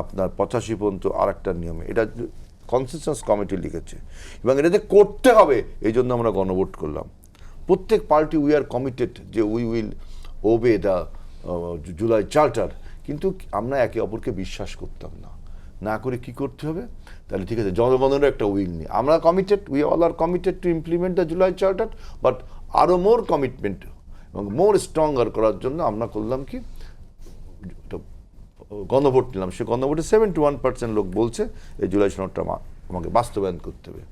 আপনার 85 পর্যন্ত আর একটা নিয়মে। এটা কনসেনসাস কমিটি লিখেছে এবং এটাতে করতে হবে, এই জন্য আমরা গণভোট করলাম। প্রত্যেক পার্টি উই আর কমিটেড যে we will ওবে the July charter, কিন্তু আমরা একে অপরকে বিশ্বাস করতাম না। না করে কি করতে হবে? তাহলে ঠিক আছে, জনগণেরও একটা উইল নেই, আমরা committed, we all R committed to implement the July charter, but আরও মোর কমিটমেন্ট এবং মোর স্ট্রঙ্গার করার জন্য আমরা করলাম কি, গণভোট নিলাম। সে গণভোটে 71% লোক বলছে এই জুলাই সনদটা আমাকে বাস্তবায়ন করতে হবে।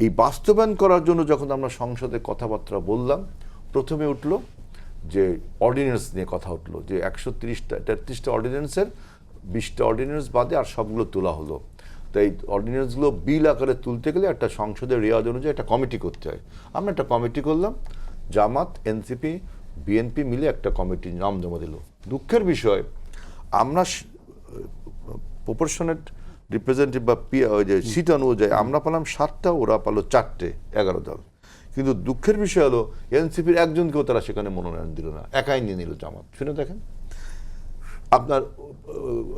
এই বাস্তবায়ন করার জন্য যখন আমরা সংসদে কথাবার্তা বললাম, প্রথমে উঠলো যে অর্ডিন্যান্স নিয়ে কথা উঠলো, যে 133টা অর্ডিন্যান্সের 20টা অর্ডিন্যান্স বাদে আর সবগুলো তোলা হলো। তো এই অর্ডিন্যান্সগুলো বিল আকারে তুলতে গেলে একটা সংসদের রেওয়াজ অনুযায়ী একটা কমিটি করতে হয়। আমরা একটা কমিটি করলাম, জামাত, এনসিপি, বিএনপি মিলে একটা কমিটি নাম জমা দিল। দুঃখের বিষয়, আমরা প্রপোর্শনেট রিপ্রেজেন্টেটিভ বা ওই যে সিট অনুযায়ী আমরা পেলাম 7টা, ওরা পেল 4টে, 11 দল। কিন্তু দুঃখের বিষয় হলো এনসিপির একজনকেও তারা সেখানে মনোনয়ন দিল না, একাই নিয়ে নিল জামাত। শুনে দেখেন আপনার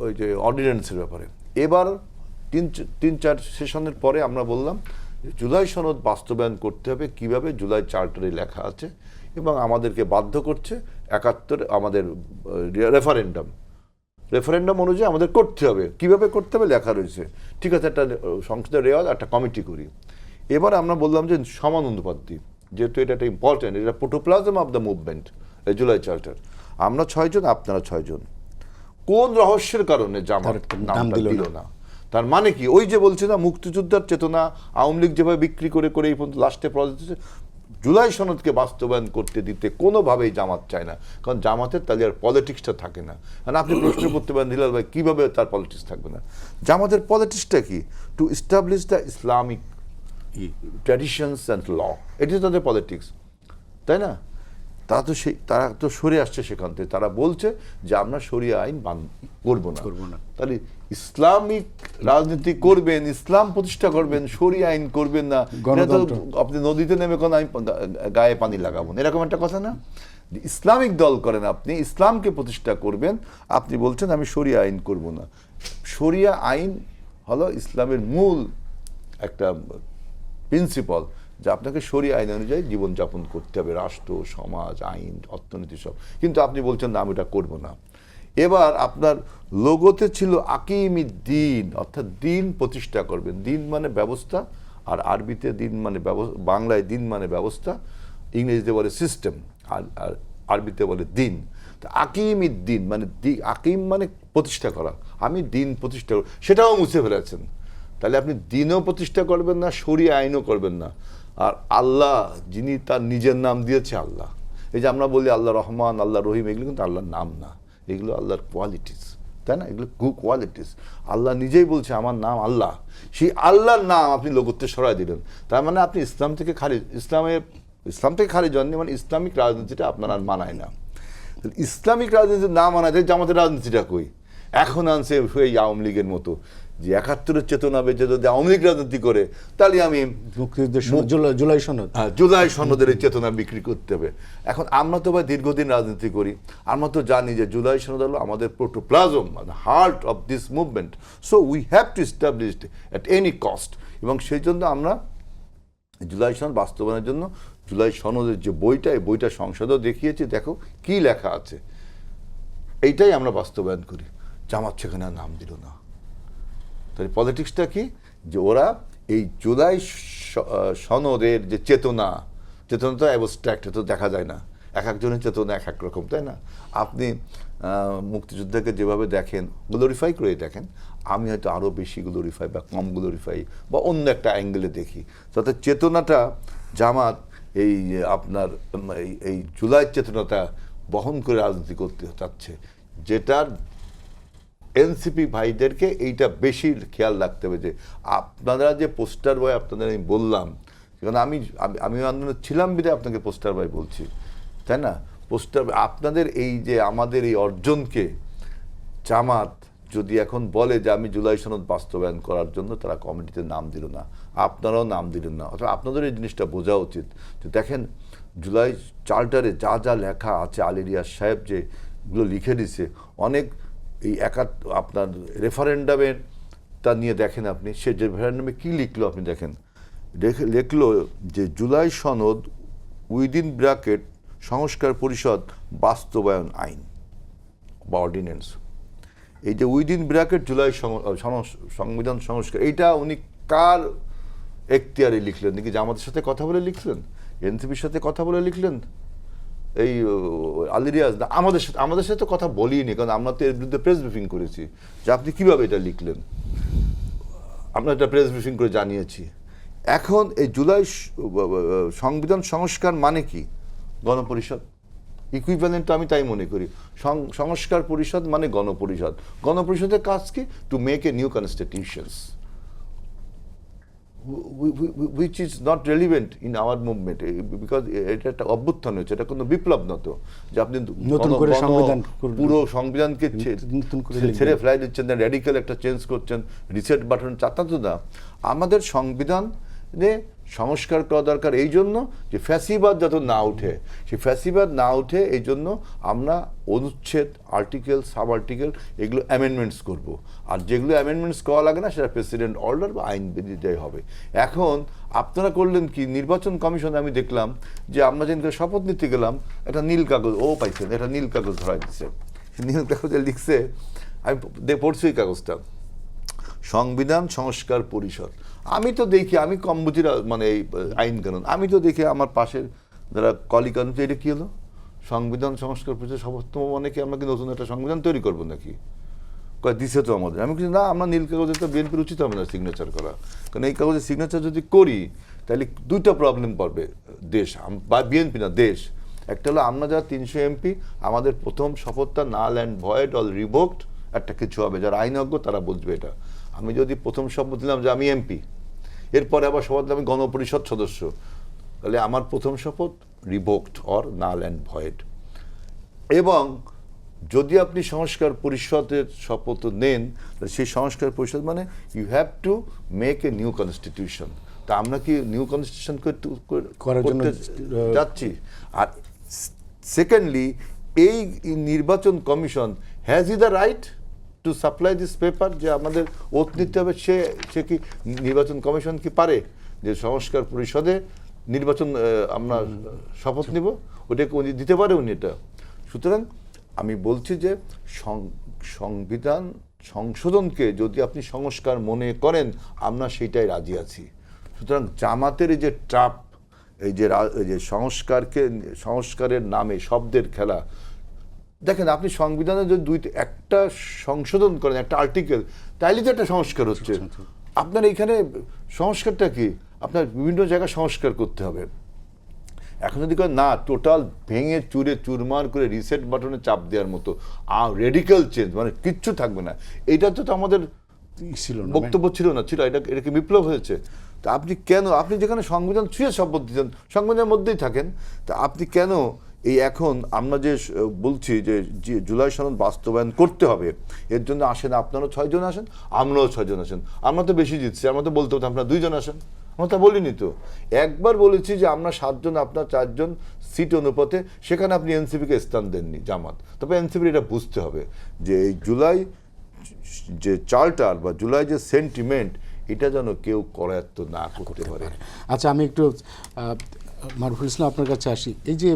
ওই যে অর্ডিন্যান্সের ব্যাপারে। এবার 3-4 সেশনের পরে আমরা বললাম জুলাই সনদ বাস্তবায়ন করতে হবে, কিভাবে জুলাই চার্টারে লেখা আছে এবং আমাদেরকে বাধ্য করছে 71 আমাদের রেফারেন্ডাম অনুযায়ী আমাদের করতে হবে। কিভাবে করতে হবে লেখা রয়েছে, ঠিক আছে, একটা সংসদের রেওয়াজ, একটা কমিটি করি। এবার আমরা বললাম যে সমান অনুপাতি, যেহেতু এটা একটা ইম্পর্টেন্ট, এটা protoplasm of the movement, July charter. আমরা 6 জন, আপনারা 6 জন। কোন রহস্যের কারণে জামাত নামটা দিল না? তার মানে কি, ওই যে বলছে না মুক্তিযোদ্ধার চেতনা আওয়ামী লীগ যেভাবে বিক্রি করে করে এই পর্যন্ত লাস্টে পড়াচ্ছে, জুলাই সনদকে বাস্তবায়ন করতে দিতে কোনোভাবেই জামাত চায় না, কারণ জামাতের তাহলে আর পলিটিক্সটা থাকে না। কারণ আপনি প্রশ্ন করতে পারেন হিলাল ভাই কীভাবে তার পলিটিক্স থাকবে না, জামাতের পলিটিক্সটা কি, to establish the Islamic traditions and law, এটি তাদের পলিটিক্স, তাই না? তারা তো সরে আসছে সেখান থেকে, তারা বলছে যে আমরা শরিয়া আইন করবো না। তাহলে ইসলামিক রাজনীতি করবেন, ইসলাম প্রতিষ্ঠা করবেন, শরিয়া আইন করবেন না, আপনি নদীতে নেমে কোনো আমি গায়ে পানি লাগাবো না, এরকম একটা কথা না। ইসলামিক দল করেন, আপনি ইসলামকে প্রতিষ্ঠা করবেন, আপনি বলছেন আমি শরিয়া আইন করব না। শরিয়া আইন হলো ইসলামের মূল একটা প্রিন্সিপাল, যে আপনাকে শরিয়া আইন অনুযায়ী জীবনযাপন করতে হবে, রাষ্ট্র, সমাজ, আইন, অর্থনীতি সব। কিন্তু আপনি বলছেন না আমি এটা করবো না। এবার আপনার লোগোতে ছিল আকিমিদ্দিন, অর্থাৎ দিন প্রতিষ্ঠা করবেন। দিন মানে ব্যবস্থা, আর আরবিতে দিন মানে বাংলায় দিন মানে ব্যবস্থা, ইংরেজিতে বলে সিস্টেম, আর আরবিতে বলে দিন। তো আকিমিদ্দিন মানে আকিম মানে প্রতিষ্ঠা করা, আমি দিন প্রতিষ্ঠা করব, সেটাও মুছে ফেলেছেন। তাহলে আপনি দিনও প্রতিষ্ঠা করবেন না, শরিয়া আইনও করবেন না। আর আল্লাহ যিনি তার নিজের নাম দিয়েছে আল্লাহ, এই যে আমরা বলি আল্লাহ রহমান, আল্লাহ রহিম, এগুলো কিন্তু আল্লাহর নাম না, এগুলো আল্লাহর কোয়ালিটিস, তাই না? এগুলো গুড কোয়ালিটিস। আল্লাহ নিজেই বলছে আমার নাম আল্লাহ, সেই আল্লাহর নাম আপনি লোকত্বে সরাই দিলেন। তার মানে আপনি ইসলাম থেকে খারিজ হননি, মানে ইসলামিক রাজনীতিটা আপনার আর মানায় না। ইসলামিক রাজনীতি না মানায় জামাতের রাজনীতিটা কই? এখন আনছে এই আওয়ামী লীগের মতো, যে ৭১-এর চেতনা বেঁচে যদি আওয়ামী লীগ রাজনীতি করে, তাহলে আমি জুলাই সনদের এই চেতনা বিক্রি করতে হবে। এখন আমরা তো ভাই দীর্ঘদিন রাজনীতি করি, আমরা তো জানি যে জুলাই সনদ হলো আমাদের প্রোটোপ্লাজম, মানে heart of this movement. So we have to establish at any cost. এবং সেই জন্য আমরা জুলাই সনদ বাস্তবায়নের জন্য জুলাই সনদের যে বইটা, এই বইটা সংসদেও দেখিয়েছি, দেখো কি লেখা আছে, এইটাই আমরা বাস্তবায়ন করি। জামাত সেখানে আর নাম দিল না। তাহলে পলিটিক্সটা কি, যে ওরা এই জুলাই সনদের যে চেতনাটা অ্যাবস্ট্রাক্ট, তো দেখা যায় না, এক একজনের চেতনা এক এক রকম, তাই না? আপনি মুক্তিযুদ্ধকে যেভাবে দেখেন, গ্লোরিফাই করে দেখেন, আমি হয়তো আরও বেশি গ্লোরিফাই বা কম গ্লোরিফাই বা অন্য একটা অ্যাঙ্গেলে দেখি। তাতে চেতনাটা জামাত এই আপনার এই জুলাই চেতনাটা বহন করে রাজনীতি করতে চাচ্ছে, যেটার এনসিপি ভাইদেরকে এইটা বেশি খেয়াল রাখতে হবে। যে আপনারা যে পোস্টার বয়, আপনাদের আমি বললাম, কারণ আমি আন্দোলনে ছিলাম বিধায় আপনাকে পোস্টার বয় বলছি, তাই না? পোস্টার আপনাদের এই যে আমাদের এই অর্জনকে জামাত যদি এখন বলে যে আমি জুলাই সনদ বাস্তবায়ন করার জন্য, তারা কমিটিতে নাম দিল না, আপনারাও নাম দিলেন না, অথবা আপনাদের এই জিনিসটা বোঝা উচিত যে দেখেন জুলাই চার্টারে যা যা লেখা আছে, আলী রিয়াজ সাহেব যেগুলো লিখে দিছে, অনেক এই আপনার রেফারেন্ডামের তা নিয়ে দেখেন আপনি, সে যে রেফারেন্ডামে কী লিখলো আপনি দেখেন, লিখলো যে জুলাই সনদ উইদিন ব্র্যাকেট সংস্কার পরিষদ বাস্তবায়ন আইন বা অর্ডিন্যান্স। এই যে উইদিন ব্র্যাকেট জুলাই সংবিধান সংস্কার, এইটা উনি কার এখতিয়ারে লিখলেন? নাকি জামাতের সাথে কথা বলে লিখলেন, এনসিপির সাথে কথা বলে লিখলেন, এই আলী রিয়াজ না আমাদের সাথে কথা বলিনি, কারণ আমরা তো এর বিরুদ্ধে প্রেস ব্রিফিং করেছি যে আপনি কিভাবে এটা লিখলেন, আমরা এটা প্রেস ব্রিফিং করে জানিয়েছি। এখন এই জুলাই সংবিধান সংস্কার মানে কি? গণপরিষদ ইকুইভ্যালেন্ট, আমি তাই মনে করি। সংস্কার পরিষদ মানে গণপরিষদ। গণপরিষদের কাজ কি? Two make a new constitutions which is not relevant in our movement, because এটা একটা অভ্যুত্থান হয়েছে, এটা কোনো বিপ্লব না তো যে আপনি পুরো সংবিধানকে ছেড়ে ফেলাই দিচ্ছেন, র্যাডিক্যাল একটা চেঞ্জ করছেন, রিসেট বাটন চাতা তো না। আমাদের সংবিধানে সংস্কার করা দরকার এই জন্য যে ফ্যাসিবাদ যাতে না উঠে, সেই ফ্যাসিবাদ না উঠে এই জন্য আমরা অনুচ্ছেদ, আর্টিকেল, সাব আর্টিকেল এগুলো অ্যামেন্ডমেন্টস করব। আর যেগুলো অ্যামেন্ডমেন্টস করা লাগে না, সেটা প্রেসিডেন্ট অর্ডার বা আইন বেরিয়ে হবে। এখন আপনারা করলেন কি, নির্বাচন কমিশনে আমি দেখলাম যে আমরা যেদিনকে শপথ নিতে গেলাম, একটা নীল কাগজ পাইছেন, একটা নীল কাগজ ধরাই দিচ্ছে, নীল কাগজে লিখছে, আমি পড়ছি ওই কাগজটা, সংবিধান সংস্কার পরিষদ। আমি তো দেখি, আমি কম বুঝি মানে এই আইন কানুন, আমি তো দেখি আমার পাশের যারা কলি কানুন, এটা কী হলো সংবিধান সংস্কার পরিষদ শপথ, মানে কি আমরা কি নতুন একটা সংবিধান তৈরি করবো নাকি? দিছে তো আমাদের। আমি কিছু না, আমরা নীল কাগজে তো বিএনপির উচিত হবে না সিগনেচার করা, কারণ এই কাগজে সিগনেচার যদি করি তাহলে দুইটা প্রবলেম পড়বে দেশ, বা বিএনপি না দেশ। একটা হলো আমরা যারা 300 এমপি, আমাদের প্রথম শপথটা null and void all revoked একটা কিছু হবে, যারা আইনজ্ঞ তারা বুঝবে এটা। আমি যদি প্রথম শপথ দিলাম যে আমি এমপি, এরপরে আবার শপথ দিলাম আমি গণপরিষদ সদস্য, তাহলে আমার প্রথম শপথ revoked or null and void. এবং যদি আপনি সংস্কার পরিষদের শপথ নেন, সেই সংস্কার পরিষদ মানে you have to make a new constitution. তা আমরা কি নিউ কনস্টিটিউশন করার জন্য যাচ্ছি? আর সেকেন্ডলি, এই নির্বাচন commission has E the right to supply this paper, যে আমাদের ওথ নিতে হবে, সে কি নির্বাচন কমিশন কি পারে যে সংস্কার পরিষদে নির্বাচন আমরা শপথ নিব, ওটাকে উনি দিতে পারে উনি এটা? সুতরাং আমি বলছি যে সংবিধান সংশোধনকে যদি আপনি সংস্কার মনে করেন, আমরা সেইটাই রাজি আছি। সুতরাং জামাতের এই যে ট্রাপ, এই যে সংস্কারের নামে শব্দের খেলা, দেখেন আপনি সংবিধানে যদি একটা সংশোধন করেন, একটা আর্টিকেল, তাইলে তো একটা সংস্কার হচ্ছে। আপনার এইখানে সংস্কারটা কি? আপনার বিভিন্ন জায়গায় সংস্কার করতে হবে। এখন যদি না টোটাল ভেঙে চুরে চুরমার করে রিসেট বাটনে চাপ দেওয়ার মতো রেডিক্যাল চেঞ্জ, মানে কিচ্ছু থাকবে না, এইটা তো আমাদের ছিল না, বক্তব্য ছিল না, ছিল এটাকে বিপ্লব হয়েছে। তা আপনি কেন, আপনি যেখানে সংবিধান ছুঁয়ে শপথ দিচ্ছেন, সংবিধানের মধ্যেই থাকেন, তা আপনি কেন এই এখন আমরা যে বলছি যে জুলাই সনদ বাস্তবায়ন করতে হবে, এর জন্য আসেন আপনারাও 6 জন আসেন, আমরাও 6 জন আসেন। আমরা তো বেশি জিতছি, আমরা তো বলতে হতো আপনারা 2 জন আসেন, আমরা তা বলিনি তো। একবার বলেছি যে আমরা 7 জন, আপনার 4 জন সিট অনুপাতে, সেখানে আপনি এনসিপিকে স্থান দেননি জামাত। তবে এনসিপির এটা বুঝতে হবে যে এই জুলাই যে চার্টার বা জুলাই যে সেন্টিমেন্ট, এটা যেন কেউ করায়ত্ত না করতে পারে। আচ্ছা, আমি একটু মারুফুল ইসলাম আপনার কাছে আসি। এই যে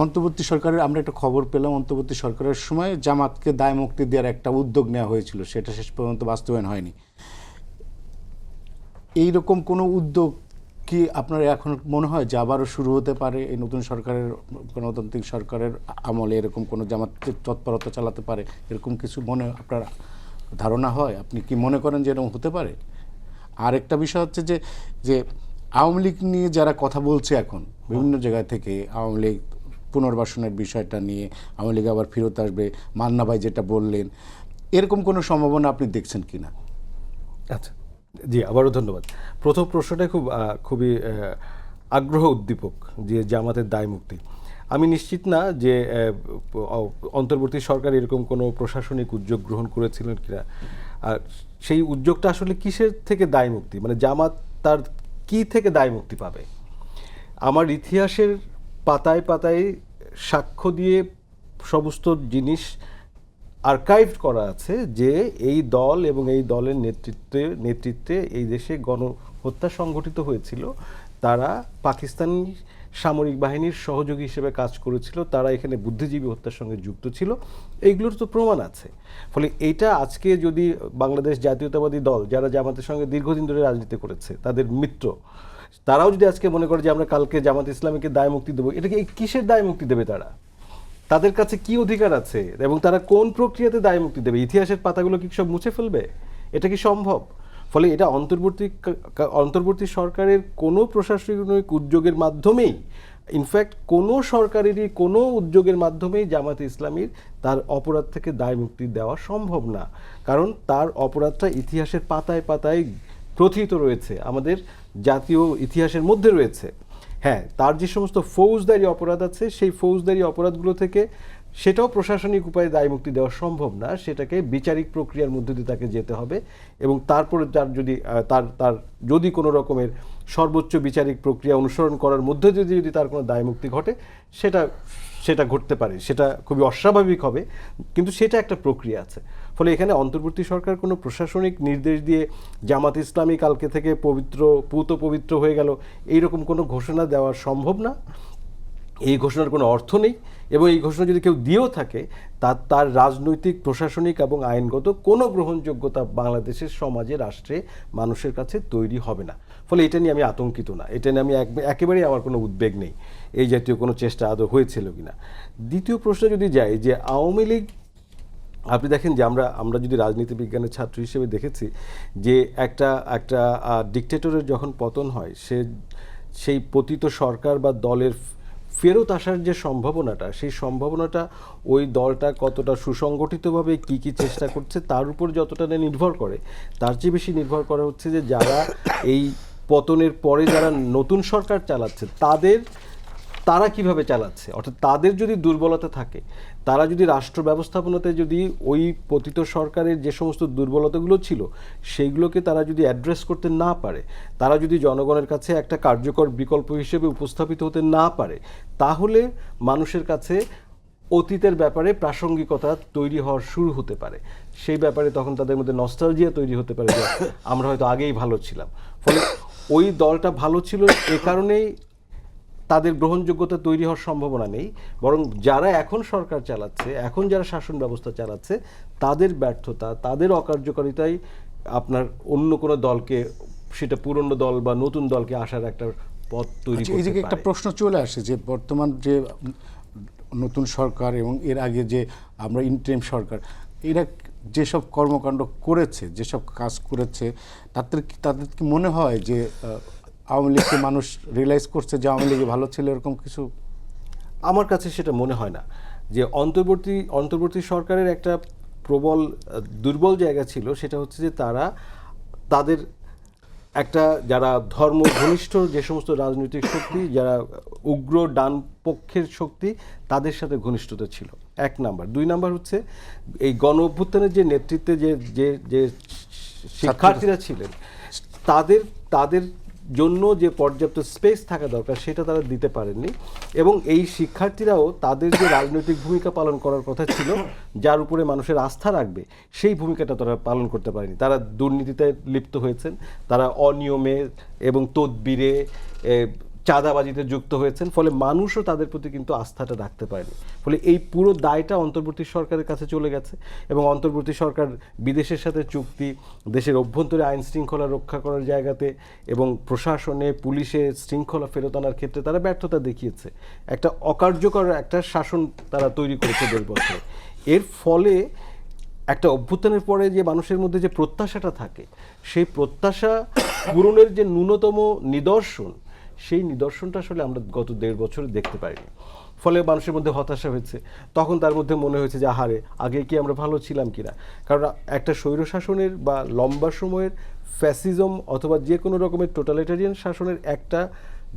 অন্তর্বর্তী সরকারের আমরা একটা খবর পেলাম, অন্তর্বর্তী সরকারের সময় জামাতকে দায় মুক্তি দেওয়ার একটা উদ্যোগ নেওয়া হয়েছিল, সেটা শেষ পর্যন্ত বাস্তবায়ন হয়নি। এইরকম কোনো উদ্যোগ কি আপনার এখন মনে হয় যে আবারও শুরু হতে পারে এই নতুন সরকারের, গণতান্ত্রিক সরকারের আমলে এরকম কোনো জামাত তৎপরতা চালাতে পারে, এরকম কিছু মনে আপনার ধারণা হয়? আপনি কি মনে করেন যে এরকম হতে পারে? আর একটা বিষয় হচ্ছে যে আওয়ামী লীগ নিয়ে যারা কথা বলছে এখন বিভিন্ন জায়গা থেকে, আওয়ামী লীগ পুনর্বাসনের বিষয়টা নিয়ে, আওয়ামী লীগ আবার ফেরত আসবে, মান্না ভাই যেটা বললেন, এরকম কোনো সম্ভাবনা আপনি দেখছেন কি না? আচ্ছা, জি, আবারও ধন্যবাদ। প্রথম প্রশ্নটা খুবই আগ্রহ উদ্দীপক, যে জামাতের দায় মুক্তি। আমি নিশ্চিত না যে অন্তর্বর্তী সরকার এরকম কোনো প্রশাসনিক উদ্যোগ গ্রহণ করেছিলেন কিনা। আর সেই উদ্যোগটা আসলে কিসের থেকে দায় মুক্তি, মানে জামাত তার কি থেকে দায় মুক্তি পাবে? আমার ইতিহাসের পাতায় পাতায় সাক্ষ্য দিয়ে সমস্ত জিনিস আর্কাইভ করা আছে যে এই দল এবং এই দলের নেতৃত্বে এই দেশে গণহত্যা সংঘটিত হয়েছিল। তারা পাকিস্তানি সামরিক বাহিনীর সহযোগী হিসেবে কাজ করেছিল, তারা এখানে বুদ্ধিজীবী হত্যার সঙ্গে যুক্ত ছিল, এইগুলোর তো প্রমাণ আছে। ফলে এইটা আজকে যদি বাংলাদেশ জাতীয়তাবাদী দল, যারা জামাতের সঙ্গে দীর্ঘদিন ধরে রাজনীতি করেছে, তাদের মিত্র, তারাও যদি আজকে মনে করে যে আমরা কালকে জামাত ইসলামীকে দায় মুক্তি দেবো, এটাকে কিসের দায় মুক্তি দেবে তারা? তাদের কাছে কি অধিকার আছে এবং তারা কোন প্রক্রিয়াতে দায় মুক্তি দেবে? ইতিহাসের পাতাগুলো কি সব মুছে ফেলবে? এটা কি সম্ভব? ফলে এটা অন্তর্বর্তী সরকারের কোনো প্রশাসনিক উদ্যোগের মাধ্যমেই, ইনফ্যাক্ট কোনো সরকারেরই কোনো উদ্যোগের মাধ্যমেই জামাতে ইসলামীর তার অপরাধ থেকে দায় মুক্তি দেওয়া সম্ভব না। কারণ তার অপরাধটা ইতিহাসের পাতায় পাতায় প্রথিত রয়েছে, আমাদের জাতীয় ইতিহাসের মধ্যে রয়েছে। হ্যাঁ, তার যে সমস্ত ফৌজদারি অপরাধ আছে, সেই ফৌজদারি অপরাধগুলো থেকে সেটাও প্রশাসনিক উপায়ে দায় মুক্তি দেওয়া সম্ভব না, সেটাকে বিচারিক প্রক্রিয়ার মধ্যে দিয়ে তাকে যেতে হবে। এবং তারপরে তার যদি কোনো রকমের সর্বোচ্চ বিচারিক প্রক্রিয়া অনুসরণ করার মধ্যে যদি তার কোনো দায় মুক্তি ঘটে, সেটা ঘটতে পারে, সেটা খুবই অস্বাভাবিক হবে, কিন্তু সেটা একটা প্রক্রিয়া আছে। ফলে এখানে অন্তর্বর্তী সরকার কোনো প্রশাসনিক নির্দেশ দিয়ে জামাত ইসলামী কালকে থেকে পবিত্র হয়ে গেল, এইরকম কোনো ঘোষণা দেওয়া সম্ভব না। এই ঘোষণার কোনো অর্থ নেই, এবং এই ঘোষণা যদি কেউ দিয়েও থাকে, তার রাজনৈতিক, প্রশাসনিক এবং আইনগত কোনো গ্রহণযোগ্যতা বাংলাদেশের সমাজে, রাষ্ট্রে, মানুষের কাছে তৈরি হবে না। ফলে এটা নিয়ে আমি আতঙ্কিত না, এটা নিয়ে আমি একেবারেই আমার কোনো উদ্বেগ নেই এই জাতীয় কোনো চেষ্টা আদৌ হয়েছিল কিনা। দ্বিতীয় প্রশ্নে যদি যাই, যে আওয়ামী আপনি দেখেন যে আমরা যদি রাজনীতি বিজ্ঞানের ছাত্র হিসেবে দেখেছি যে একটা ডিকটেটরের যখন পতন হয় সেই পতিত সরকার বা দলের ফেরত আসার যে সম্ভাবনাটা, সেই সম্ভাবনাটা ওই দলটা কতটা সুসংগঠিতভাবে কি কি চেষ্টা করছে তার উপর যতটা না নির্ভর করে, তার চেয়ে বেশি নির্ভর করা হচ্ছে যে যারা এই পতনের পরে যারা নতুন সরকার চালাচ্ছে তারা কিভাবে চালাচ্ছে। অর্থাৎ তাদের যদি দুর্বলতা থাকে, তারা যদি রাষ্ট্র ব্যবস্থাপনাতে যদি ওই পতিত সরকারের যে সমস্ত দুর্বলতাগুলো ছিল সেইগুলোকে তারা যদি অ্যাড্রেস করতে না পারে, তারা যদি জনগণের কাছে একটা কার্যকর বিকল্প হিসেবে উপস্থাপিত হতে না পারে, তাহলে মানুষের কাছে অতীতের ব্যাপারে প্রাসঙ্গিকতা তৈরি হওয়ার শুরু হতে পারে। সেই ব্যাপারে তখন তাদের মধ্যে নস্টালজিয়া তৈরি হতে পারে যে আমরা হয়তো আগেই ভালো ছিলাম। ফলে ওই দলটা ভালো ছিল এ কারণেই তাদের গ্রহণযোগ্যতা তৈরি হওয়ার সম্ভাবনা নেই, বরং যারা এখন সরকার চালাচ্ছে, এখন যারা শাসন ব্যবস্থা চালাচ্ছে, তাদের ব্যর্থতা, তাদের অকার্যকারিতাই আপনার অন্য কোনো দলকে, সেটা পুরনো দল বা নতুন দলকে আসার একটা পথ তৈরি এই যে করতে একটা পারে। প্রশ্ন চলে আসে যে বর্তমান যে নতুন সরকার এবং এর আগে যে আমরা ইন্টারিম সরকার, এরা যেসব কর্মকাণ্ড করেছে, যেসব কাজ করেছে, তাদের কি মনে হয় যে আওয়ামী লীগকে মানুষ রিয়েলাইজ করছে যে আওয়ামী লীগে ভালো ছিল, এরকম কিছু? আমার কাছে সেটা মনে হয় না। যে অন্তর্বর্তী সরকারের একটা দুর্বল জায়গা ছিল, সেটা হচ্ছে যে তাদের একটা যারা ধর্ম ঘনিষ্ঠ যে সমস্ত রাজনৈতিক শক্তি, যারা উগ্র ডান পক্ষের শক্তি, তাদের সাথে ঘনিষ্ঠতা ছিল, 1 নাম্বার। 2 নাম্বার হচ্ছে এই গণ অভ্যুত্থানের যে নেতৃত্বে যে শিক্ষার্থীরা ছিলেন, তাদের জন্য যে পর্যাপ্ত স্পেস থাকা দরকার সেটা তারা দিতে পারেননি। এবং এই শিক্ষার্থীরাও তাদের যে রাজনৈতিক ভূমিকা পালন করার কথা ছিল, যার উপরে মানুষের আস্থা রাখবে, সেই ভূমিকাটা তারা পালন করতে পারেনি। তারা দুর্নীতিতে লিপ্ত হয়েছেন, তারা অনিয়মে এবং তদবিরে, চাঁদাবাজিতে যুক্ত হয়েছেন, ফলে মানুষও তাদের প্রতি কিন্তু আস্থাটা রাখতে পারেনি। ফলে এই পুরো দায়টা অন্তর্বর্তী সরকারের কাছে চলে গেছে এবং অন্তর্বর্তী সরকার বিদেশের সাথে চুক্তি, দেশের অভ্যন্তরে আইন শৃঙ্খলা রক্ষা করার জায়গাতে এবং প্রশাসনে, পুলিশে শৃঙ্খলা ফেরত আনার ক্ষেত্রে তারা ব্যর্থতা দেখিয়েছে। একটা অকার্যকর একটা শাসন তারা তৈরি করেছে 1.5 বছরে। এর ফলে একটা অভ্যুত্থানের পরে যে মানুষের মধ্যে যে প্রত্যাশাটা থাকে, সেই প্রত্যাশা পূরণের যে ন্যূনতম নিদর্শন, সেই নিদর্শনটা আসলে আমরা গত 1.5 বছরে দেখতে পাইনি। ফলে মানুষের মধ্যে হতাশা হয়েছে। তখন তার মধ্যে মনে হয়েছে যে আহারে, আগে কি আমরা ভালো ছিলাম কিনা। কারণ একটা স্বৈরশাসনের বা লম্বা সময়ের ফ্যাসিজম অথবা যে কোনো রকমের টোটালিটারিয়ান শাসনের একটা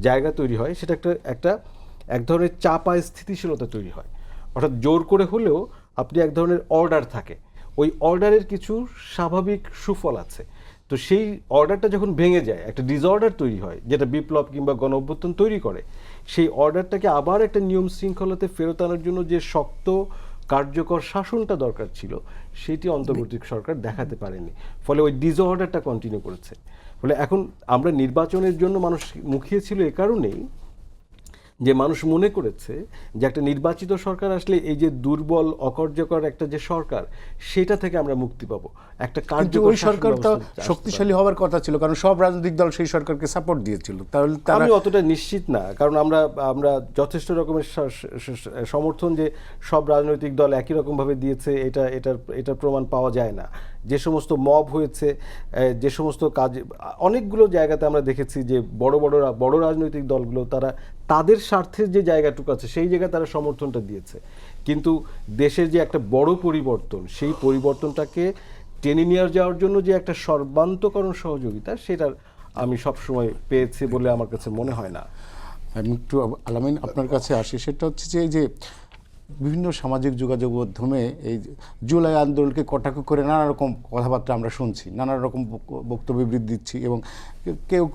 জায়গা তৈরি হয়, সেটা এক ধরনের চাপা স্থিতিশীলতা তৈরি হয়। অর্থাৎ জোর করে হলেও আপনি এক ধরনের অর্ডার থাকে, ওই অর্ডারের কিছু স্বাভাবিক সুফল আছে। তো সেই অর্ডারটা যখন ভেঙে যায়, একটা ডিসঅর্ডার তৈরি হয়, যেটা বিপ্লব কিংবা গণ অভ্যুত্থান তৈরি করে, সেই অর্ডারটাকে আবার একটা নিয়ম শৃঙ্খলাতে ফেরত আনার জন্য যে শক্ত কার্যকর শাসনটা দরকার ছিল, সেটি অন্তর্বর্তী সরকার দেখাতে পারেনি। ফলে ওই ডিসঅর্ডারটা কন্টিনিউ করেছে। ফলে এখন আমরা নির্বাচনের জন্য মানুষ মুখিয়ে ছিল এ কারণেই যে মানুষ মনে করেছে যে একটা নির্বাচিত সরকার আসলে এই যে দুর্বল অকার্যকর একটা যে সরকার, সেটা থেকে আমরা মুক্তি পাবো। একটা কিন্তু কার্যকর ওই সরকার তো শাসন ব্যবস্থা আসতে শক্তিশালী পারে। হওয়ার কথা ছিল, কারণ সব রাজনৈতিক দল সেই সরকারকে সাপোর্ট দিয়েছিল। তাহলে তারা আমি অতটা নিশ্চিত না, কারণ আমরা যথেষ্ট রকমের সমর্থন যে সব রাজনৈতিক দল একই রকমভাবে দিয়েছে এটার প্রমাণ পাওয়া যায় না। যে সমস্ত মব হয়েছে, যে সমস্ত কাজ, অনেকগুলো জায়গাতে আমরা দেখেছি যে বড় রাজনৈতিক দলগুলো তাদের স্বার্থের যে জায়গাটুকু আছে সেই জায়গায় তারা সমর্থনটা দিয়েছে। কিন্তু দেশের যে একটা বড় পরিবর্তন, সেই পরিবর্তনটাকে টেনে নিয়ে যাওয়ার জন্য যে একটা সর্বান্তকরণ সহযোগিতা, সেটার আমি সবসময় পেয়েছি বলে আমার কাছে মনে হয় না। আমি একটু আলামিন আপনার কাছে আসি। সেটা হচ্ছে যে এই যে বিভিন্ন সামাজিক যোগাযোগ মাধ্যমে এই জুলাই আন্দোলনকে কটাক্ষ করে নানা রকম কথাবার্তা আমরা শুনছি, নানা রকম বক্তব্য বিবৃতি দিচ্ছি, এবং কেউ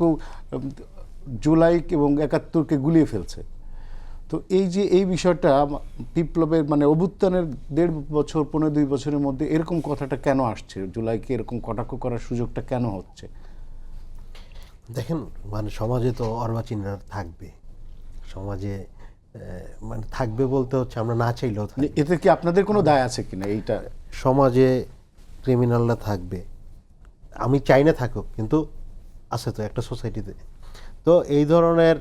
জুলাই এবং ৭১কে গুলিয়ে ফেলছে। তো এই বিষয়টা বিপ্লবের মানে অভ্যুত্থানের ১.৫ বছর ১৫-২ বছরের মধ্যে এরকম কথাটা কেন আসছে? জুলাইকে এরকম কটাক্ষ করার সুযোগটা কেন হচ্ছে? দেখেন, মানে সমাজে তো অর্বাচীনরা থাকবে, সমাজে মানে থাকবে বলতে হচ্ছে আমরা না চাইলেও থাকবে। এতে কি আপনাদের কোনো দায় আছে কিনা? এইটা সমাজে ক্রিমিনালরা থাকবে, আমি চাই না থাকুক, কিন্তু আছে তো একটা সোসাইটিতে। তো এই ধরনের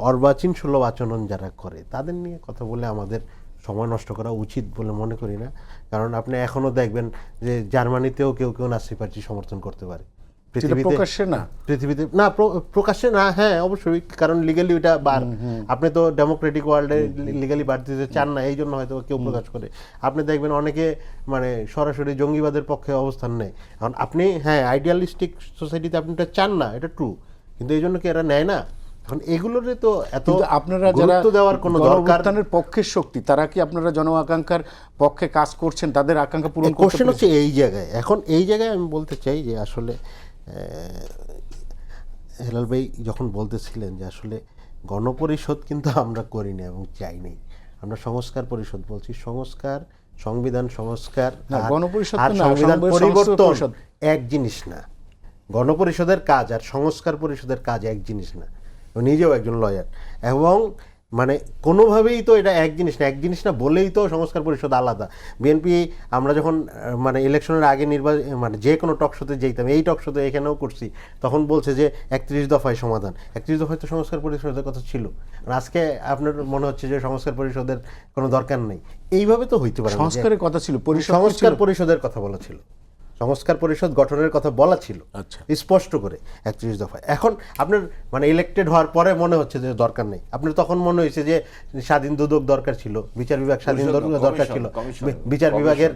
অর্বাচীন সুলভ আচরণ যারা করে, তাদের নিয়ে কথা বলে আমাদের সময় নষ্ট করা উচিত বলে মনে করি না। কারণ আপনি এখনো দেখবেন যে জার্মানিতেও কেউ কেউ নাৎসি পার্টি সমর্থন করতে পারে। প্রকাশ্যে না, পৃথিবীতে না, প্রকাশ্যে না, হ্যাঁ অবশ্যই, কারণ লিগালি ওইটা বার। আপনি তো ডেমোক্রেটিক ওয়ার্ল্ডে লিগালি বার দিতে চান না, এই জন্য হয়তো কেউ প্রকাশ করে। আপনি দেখবেন অনেকে মানে সরাসরি জঙ্গিবাদের পক্ষে অবস্থান নেয়। এখন আপনি হ্যাঁ আইডিয়ালিস্টিক সোসাইটিতে আপনি এটা চান না, এটা ট্রু, কিন্তু এই জন্য কি এরা নেয় না? এখন এগুলোরে তো এত কিন্তু আপনারা যারা গুরুত্ব দেওয়ার কোনো দরকার। গণঅভ্যুত্থানের পক্ষের শক্তি, তারা কি আপনারা জন আকাঙ্ক্ষার পক্ষে কাজ করছেন, তাদের আকাঙ্ক্ষা পূরণ করতে কোশ্চেন পেরেছেন? হচ্ছে এই জায়গায়, এখন এই জায়গায় আমি বলতে চাই যে আসলে হেলাল ভাই যখন বলতেছিলেন যে আসলে গণপরিষদ কিন্তু আমরা করিনি এবং চাই নাই, আমরা সংস্কার পরিষদ বলছি। সংস্কার, সংবিধান সংস্কার না, গণপরিষদ আর তো না, সংবিধান সংসদীয় পরিবর্তন পরিষদ। এক জিনিস না। গণপরিষদের কাজ আর সংস্কার পরিষদের কাজ এক জিনিস না। ও নিজেও একজন লয়ার, এবং মানে কোনোভাবেই তো এটা এক জিনিস না। এক জিনিস না বলেই তো সংস্কার পরিষদ আলাদা। বিএনপি আমরা যখন মানে ইলেকশনের আগে মানে যে কোনো টক শোতে যেতাম, এই টক শোতে এখানেও করছি, তখন বলছে যে 31 দফায় সমাধান। 31 দফায় তো সংস্কার পরিষদের কথা ছিল। আর আজকে আপনার মনে হচ্ছে যে সংস্কার পরিষদের কোনো দরকার নেই। এইভাবে তো হইতে পারে না যে- সংস্কারের কথা ছিল, পরিষদ কি সংস্কার ছিল? পরিষদের কথা বলা ছিল, সংস্কার পরিষদ গঠনের কথা বলা ছিল আচ্ছা। স্পষ্ট করে 31 দফায়। এখন আপনার মানে ইলেক্টেড হওয়ার পরে মনে হচ্ছে যে দরকার নেই। আপনার তখন মনে হয়েছে যে স্বাধীন দুদক দরকার ছিল, বিচার বিভাগ স্বাধীন দরকার ছিল, বিচার বিভাগের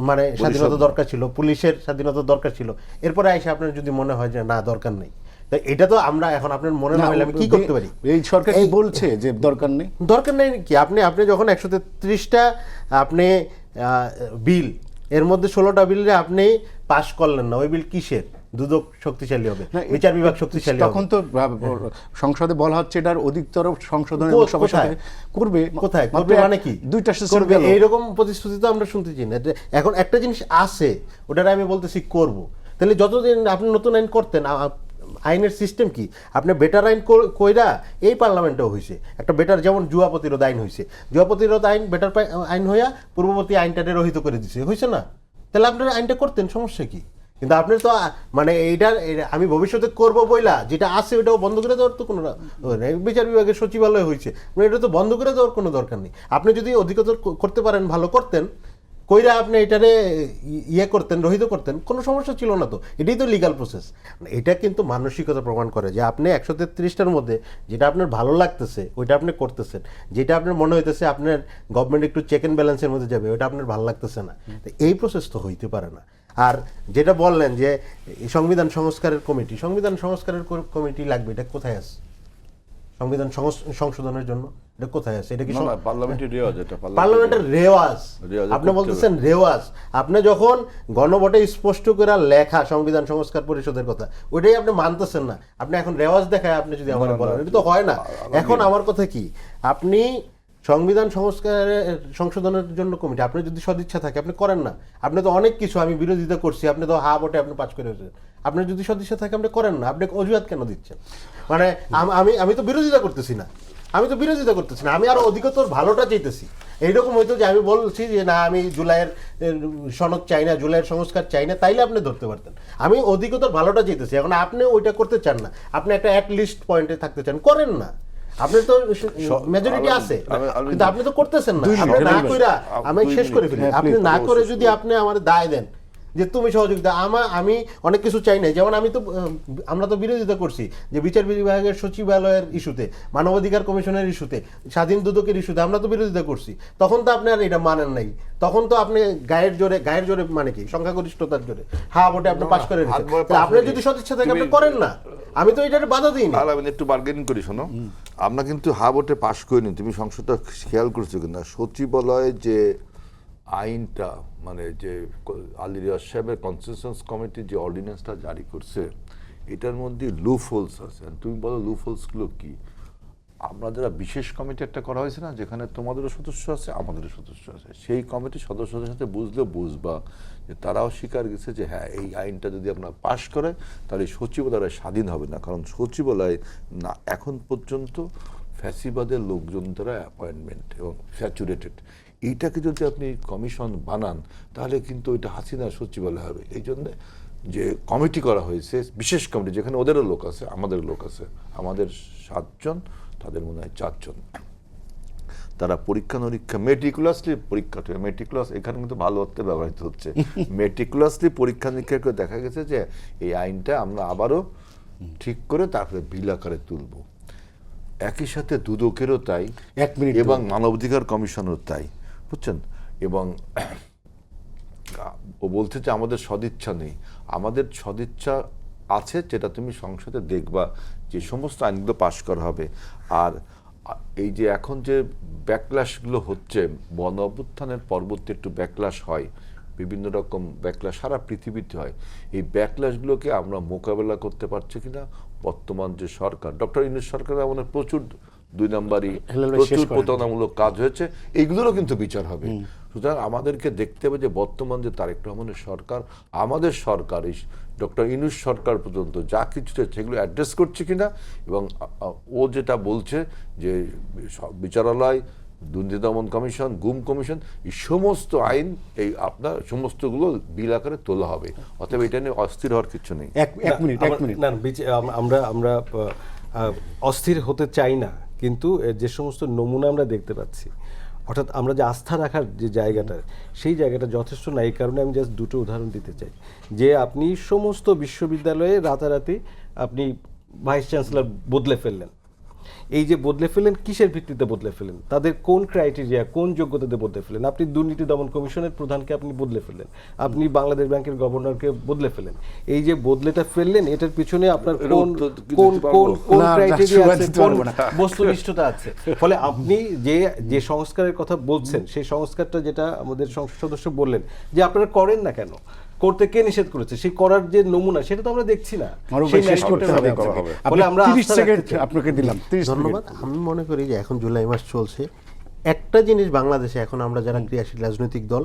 মানে স্বাধীনতা দরকার ছিল, পুলিশের স্বাধীনতা দরকার ছিল। এরপরে আইসা আপনার যদি মনে হয় যে না দরকার নেই, তো এটা তো আমরা এখন আপনার মনে না হলে আমি কি করতে পারি? এই সরকার কি বলছে যে দরকার নেই? দরকার নেই কি? আপনি যখন 133টা আপনি বিল, এর মধ্যে 16টা বিলে আপনি পাশ করলেন না, ওই বিল কিসের? দুদক শক্তিশালী হবে, বিচার বিভাগ শক্তিশালী হবে। তখন তো সংসদে বলা হচ্ছে এটার অধিকতর সংশোধনের সবার সাথে করবে। কোথায় করবে মানে কি? দুইটা সেশন করবে গেল, এইরকম প্রতিশ্রুতি তো আমরা শুনতেছি না। এখন একটা জিনিস আছে, ওটার আমি বলতেছি করব। তাহলে যতদিন আপনি নতুন আইন করতেন, আইনের সিস্টেম কি? আপনি বেটার আইন কইরা এই পার্লামেন্টেও হয়েছে একটা বেটার, যেমন জুয়া প্রতিরোধ আইন হয়েছে, জুয়া প্রতিরোধ আইন বেটার আইন হইয়া পূর্ববর্তী আইনটাকে রহিত করে দিছে, হয়েছে না? তাহলে আপনারা আইনটা করতেন, সমস্যা কি? কিন্তু আপনি তো মানে এইটার আমি ভবিষ্যতে করব বইলা যেটা আছে ওটাও বন্ধ করে দেওয়ার তো কোনো বিচার বিভাগের সচিবালয় হয়েছে, এটা তো বন্ধ করে দেওয়ার কোনো দরকার নেই। আপনি যদি অধিকতর করতে পারেন, ভালো করতেন, কইরা আপনি এটারে ইয়ে করতেন, রহিত করতেন, কোনো সমস্যা ছিল না। তো এটাই তো লিগ্যাল প্রসেস। এটা কিন্তু মানসিকতা প্রমাণ করে যে আপনি 133টার মধ্যে যেটা আপনার ভালো লাগতেছে ওইটা আপনি করতেছেন, যেটা আপনার মনে হইতেছে আপনার গভর্নমেন্ট একটু চেক অ্যান্ড ব্যালেন্সের মধ্যে যাবে, ওইটা আপনার ভালো লাগতেছে না। তো এই প্রসেস তো হইতে পারে না। আর যেটা বললেন যে সংবিধান সংস্কারের কমিটি, সংবিধান সংস্কারের কমিটি লাগবে, এটা কোথায় আছে? সংবিধান সংশোধনের জন্য এটা কোথায় আছে? এটা কি পার্লামেন্টের রেওয়াজ? এটা পার্লামেন্টের রেওয়াজ? আপনি বলতেছেন রেওয়াজ। আপনি যখন গণভোটে স্পষ্ট করে লেখা সংবিধান সংস্কার পরিষদের কথা, ওইটাই আপনি মানতেছেন না। আপনি এখন রেওয়াজ দেখায় আপনি যদি আমার বলেন, এটা তো হয় না। এখন আমার কথা কি, আপনি সংবিধান সংশোধনের জন্য কমিটি, আপনি যদি সদিচ্ছা থাকে আপনি করেন না। আপনি তো অনেক কিছু, আমি বিরোধিতা করছি, আপনি তো হা ভোটে আপনি পাস করে ফেলেন। আপনার যদি সদিচ্ছা থাকে আপনি করেন না, আপনি অজুহাত কেন দিচ্ছেন? মানে আমি তো বিরোধিতা করতেছি না, আমি আরো অধিকতর ভালোটা চাইতেছি। এইরকম হয়তো যে আমি বলছি যে না আমি জুলাইয়ের সনদ চাই না, জুলাইয়ের সংস্কার চাই না, তাইলে আপনি ধরতে পারতেন। আমি অধিকতর ভালোটা চাইতেছি। এখন আপনি ওইটা করতে চান না, আপনি একটা অ্যাট লিস্ট পয়েন্টে থাকতে চান, করেন না। আপনার তো মেজরিটি আছে, কিন্তু আপনি তো করতেছেন না। আপনি না কইরা, আমি শেষ করে ফেলি, আপনি না করে যদি আপনি আমার দায় দেন যে তুমি সহযোগিতা, আমি অনেক কিছু চাই না। যেমন আমরা তো বিরোধিতা করছি যে বিচার বিভাগের সচিবালয়ের ইস্যুতে, মানবাধিকার কমিশনের ইস্যুতে, স্বাধীন দুদকের ইস্যুতে আমরা তো বিরোধিতা করছি। তখন তো আপনি আর এটা মানেন নাই, তখন তো আপনি গায়ের জোরে মানে কি সংখ্যাগরিষ্ঠতার জোরে ভোটে আপনি পাস করে রেখেছেন। আপনার যদি সদিচ্ছা থাকে আপনি করেন না, আমি তো এটার বাধা দিই না। একটু বার্গেনিং করি, শোনো, আমরা কিন্তু ভোটে পাশ করিনি। তুমি সংসদটা খেয়াল করছো কিনা, সচিবালয়ে যে আইনটা মানে যে আলী রিয়াজ সাহেবের কনসেনসাস কমিটি যে অর্ডিন্যান্সটা জারি করছে, এটার মধ্যে লুপ হোলস আছে। তুমি বলো লুপ হোলসগুলো কি? আমরা যারা বিশেষ কমিটি একটা করা হয়েছে না, যেখানে তোমাদেরও সদস্য আছে আমাদেরও সদস্য আছে, সেই কমিটির সদস্যদের সাথে বুঝবা যে তারাও স্বীকার গেছে যে হ্যাঁ এই আইনটা যদি আপনারা পাশ করে তাহলে সচিবালয় স্বাধীন হবে না। কারণ সচিবালয় না এখন পর্যন্ত ফ্যাসিবাদের লোকজন দ্বারা অ্যাপয়েন্টমেন্ট এবং স্যাচুরেটেড। এইটাকে যদি আপনি কমিশন বানান তাহলে কিন্তু ওইটা হাসিনা সচিবালয় হবে। এই জন্যে যে কমিটি করা হয়েছে, বিশেষ কমিটি, যেখানে ওদেরও লোক আছে আমাদের লোক আছে, আমাদের 7 জন, তাদের মনে হয় 4 জন। তারা পরীক্ষা নিরীক্ষা মেটিকুলাসলি পরীক্ষা, মেটিকুলাস এখানে কিন্তু ভালো অর্থে ব্যবহৃত হচ্ছে, মেটিকুলাসলি পরীক্ষা নিরীক্ষা করে দেখা গেছে যে এই আইনটা আমরা আবারও ঠিক করে তারপরে বিল আকারে তুলব। একই সাথে দুদকেরও তাই, 1 মিনিট এবং মানবাধিকার কমিশনেরও তাই, বুঝছেন। এবং ও বলছে যে আমাদের সদিচ্ছা নেই, আমাদের সদিচ্ছা আছে, যেটা তুমি সংসদে দেখবা যে সমস্ত আইনগুলো পাশ করা হবে। আর এই যে এখন যে ব্যাকল্যাশগুলো হচ্ছে, গণ অভ্যুত্থানের পরবর্তী একটু ব্যাকল্যাশ হয়, বিভিন্ন রকম ব্যাকল্যাশ সারা পৃথিবীতে হয়, এই ব্যাকল্যাশগুলোকে আমরা মোকাবেলা করতে পারছি কিনা বর্তমান যে সরকার, ডক্টর ইউনূস সরকারের আমাদের প্রচুর 2 নাম্বারই, হেলাল ভাই শেষ প্রচুর করেন। প্রতারণামূলক কাজ হয়েছে, এইগুলোরও কিন্তু বিচার হবে। সুতরাং আমাদেরকে দেখতে হবে যে বর্তমান যে তারেক রহমানের সরকার, আমাদের সরকার, এই ডক্টর ইউনূস সরকার পর্যন্ত যা কিছু সেগুলো অ্যাড্রেস করছে কিনা, এবং ও যেটা বলছে যে বিচারালয়, দুর্নীতি দমন কমিশন, গুম কমিশন, এই সমস্ত আইন এই আপনার সমস্তগুলো বিল আকারে তোলা হবে। অতএব এটা নিয়ে অস্থির হওয়ার কিছু নেই। এক মিনিট না, আমরা অস্থির হতে চাই না, কিন্তু যে সমস্ত নমুনা আমরা দেখতে পাচ্ছি, অর্থাৎ আমরা যে আস্থা রাখার যে জায়গাটা, সেই জায়গাটা যথেষ্ট না। এই কারণে আমি জাস্ট 2টো উদাহরণ দিতে চাই যে আপনি সমস্ত বিশ্ববিদ্যালয়ে রাতারাতি আপনি ভাইস চ্যান্সেলর বদলে ফেললেন। এই যে বদলে ফেলেন, কিসের ভিত্তিতে বদলে ফেলেন, তাদের কোন ক্রাইটেরিয়া, কোন যোগ্যতাতে বদলে ফেলেন? আপনি দুর্নীতি দমন কমিশনের প্রধানকে আপনি বদলে ফেললেন, আপনি বাংলাদেশ ব্যাংকের গভর্নরকে বদলে ফেলেন। এই যে বদলেটা ফেললেন, এটার পিছনে আপনার এর কোন উত্তর কি কোন দিতে পারবো? কোন কোন না, ক্রাইটেরিয়া না, আছে, দিতে কোন পারবো না। বস্তুনিষ্ঠতা আছে? ফলে আপনি যে সংস্কারের কথা বলছেন, সেই সংস্কারটা যেটা আমাদের সংসদ সদস্য বললেন যে আপনারা করেন না কেন, করতে কে নিষেধ করেছে, সেই করার যে নমুনা সেটা তো আমরা দেখছি না। মারুফ সেই ভাই শেষ করতে narrative হবে আমরা আপনাকে। দেখছি না। আপনি ফলে আমরা 30 আস্থা সেকেন্ড রাখতে চাই। আপনাকে দিলাম, 30 ধন্যবাদ। আমি মনে করি যে এখন জুলাই মাস চলছে, একটা জিনিস বাংলাদেশে এখন আমরা যারা ক্রিয়াশীল রাজনৈতিক দল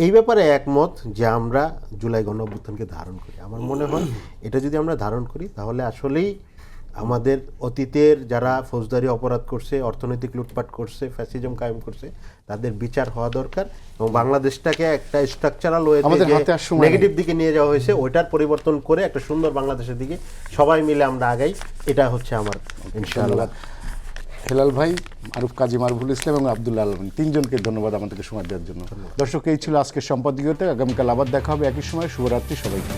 এই ব্যাপারে একমত যে আমরা জুলাই গণ অভ্যুত্থানকে ধারণ করি। আমার মনে হয় এটা যদি আমরা ধারণ করি তাহলে আসলেই আমাদের অতীতের যারা ফৌজদারি অপরাধ করছে, অর্থনৈতিক লুটপাট করছে, ফ্যাসিজম কায়েম করছে, তাদের বিচার হওয়া দরকার, এবং বাংলাদেশটাকে একটা স্ট্রাকচারাল আমাদের ওয়েতে হাতে আর সময় নেই। নেগেটিভ দিকে নিয়ে যাওয়া হয়েছে, ওইটার পরিবর্তন করে একটা সুন্দর বাংলাদেশের দিকে সবাই মিলে আমরা আগাই। এটা হচ্ছে আমার ইনশাআল্লাহ। হেলাল ভাই, মারুফ কাজী মারুফুল ইসলাম এবং আব্দুল্লাহ আলমিন, 3 জনকে ধন্যবাদ আমাদেরকে সময় দেওয়ার জন্য। দর্শক, এই ছিল আজকের সম্পাদকীয়তে। আগামীকাল আবার দেখা হবে একই সময়। শুভরাত্রি সবাইকে।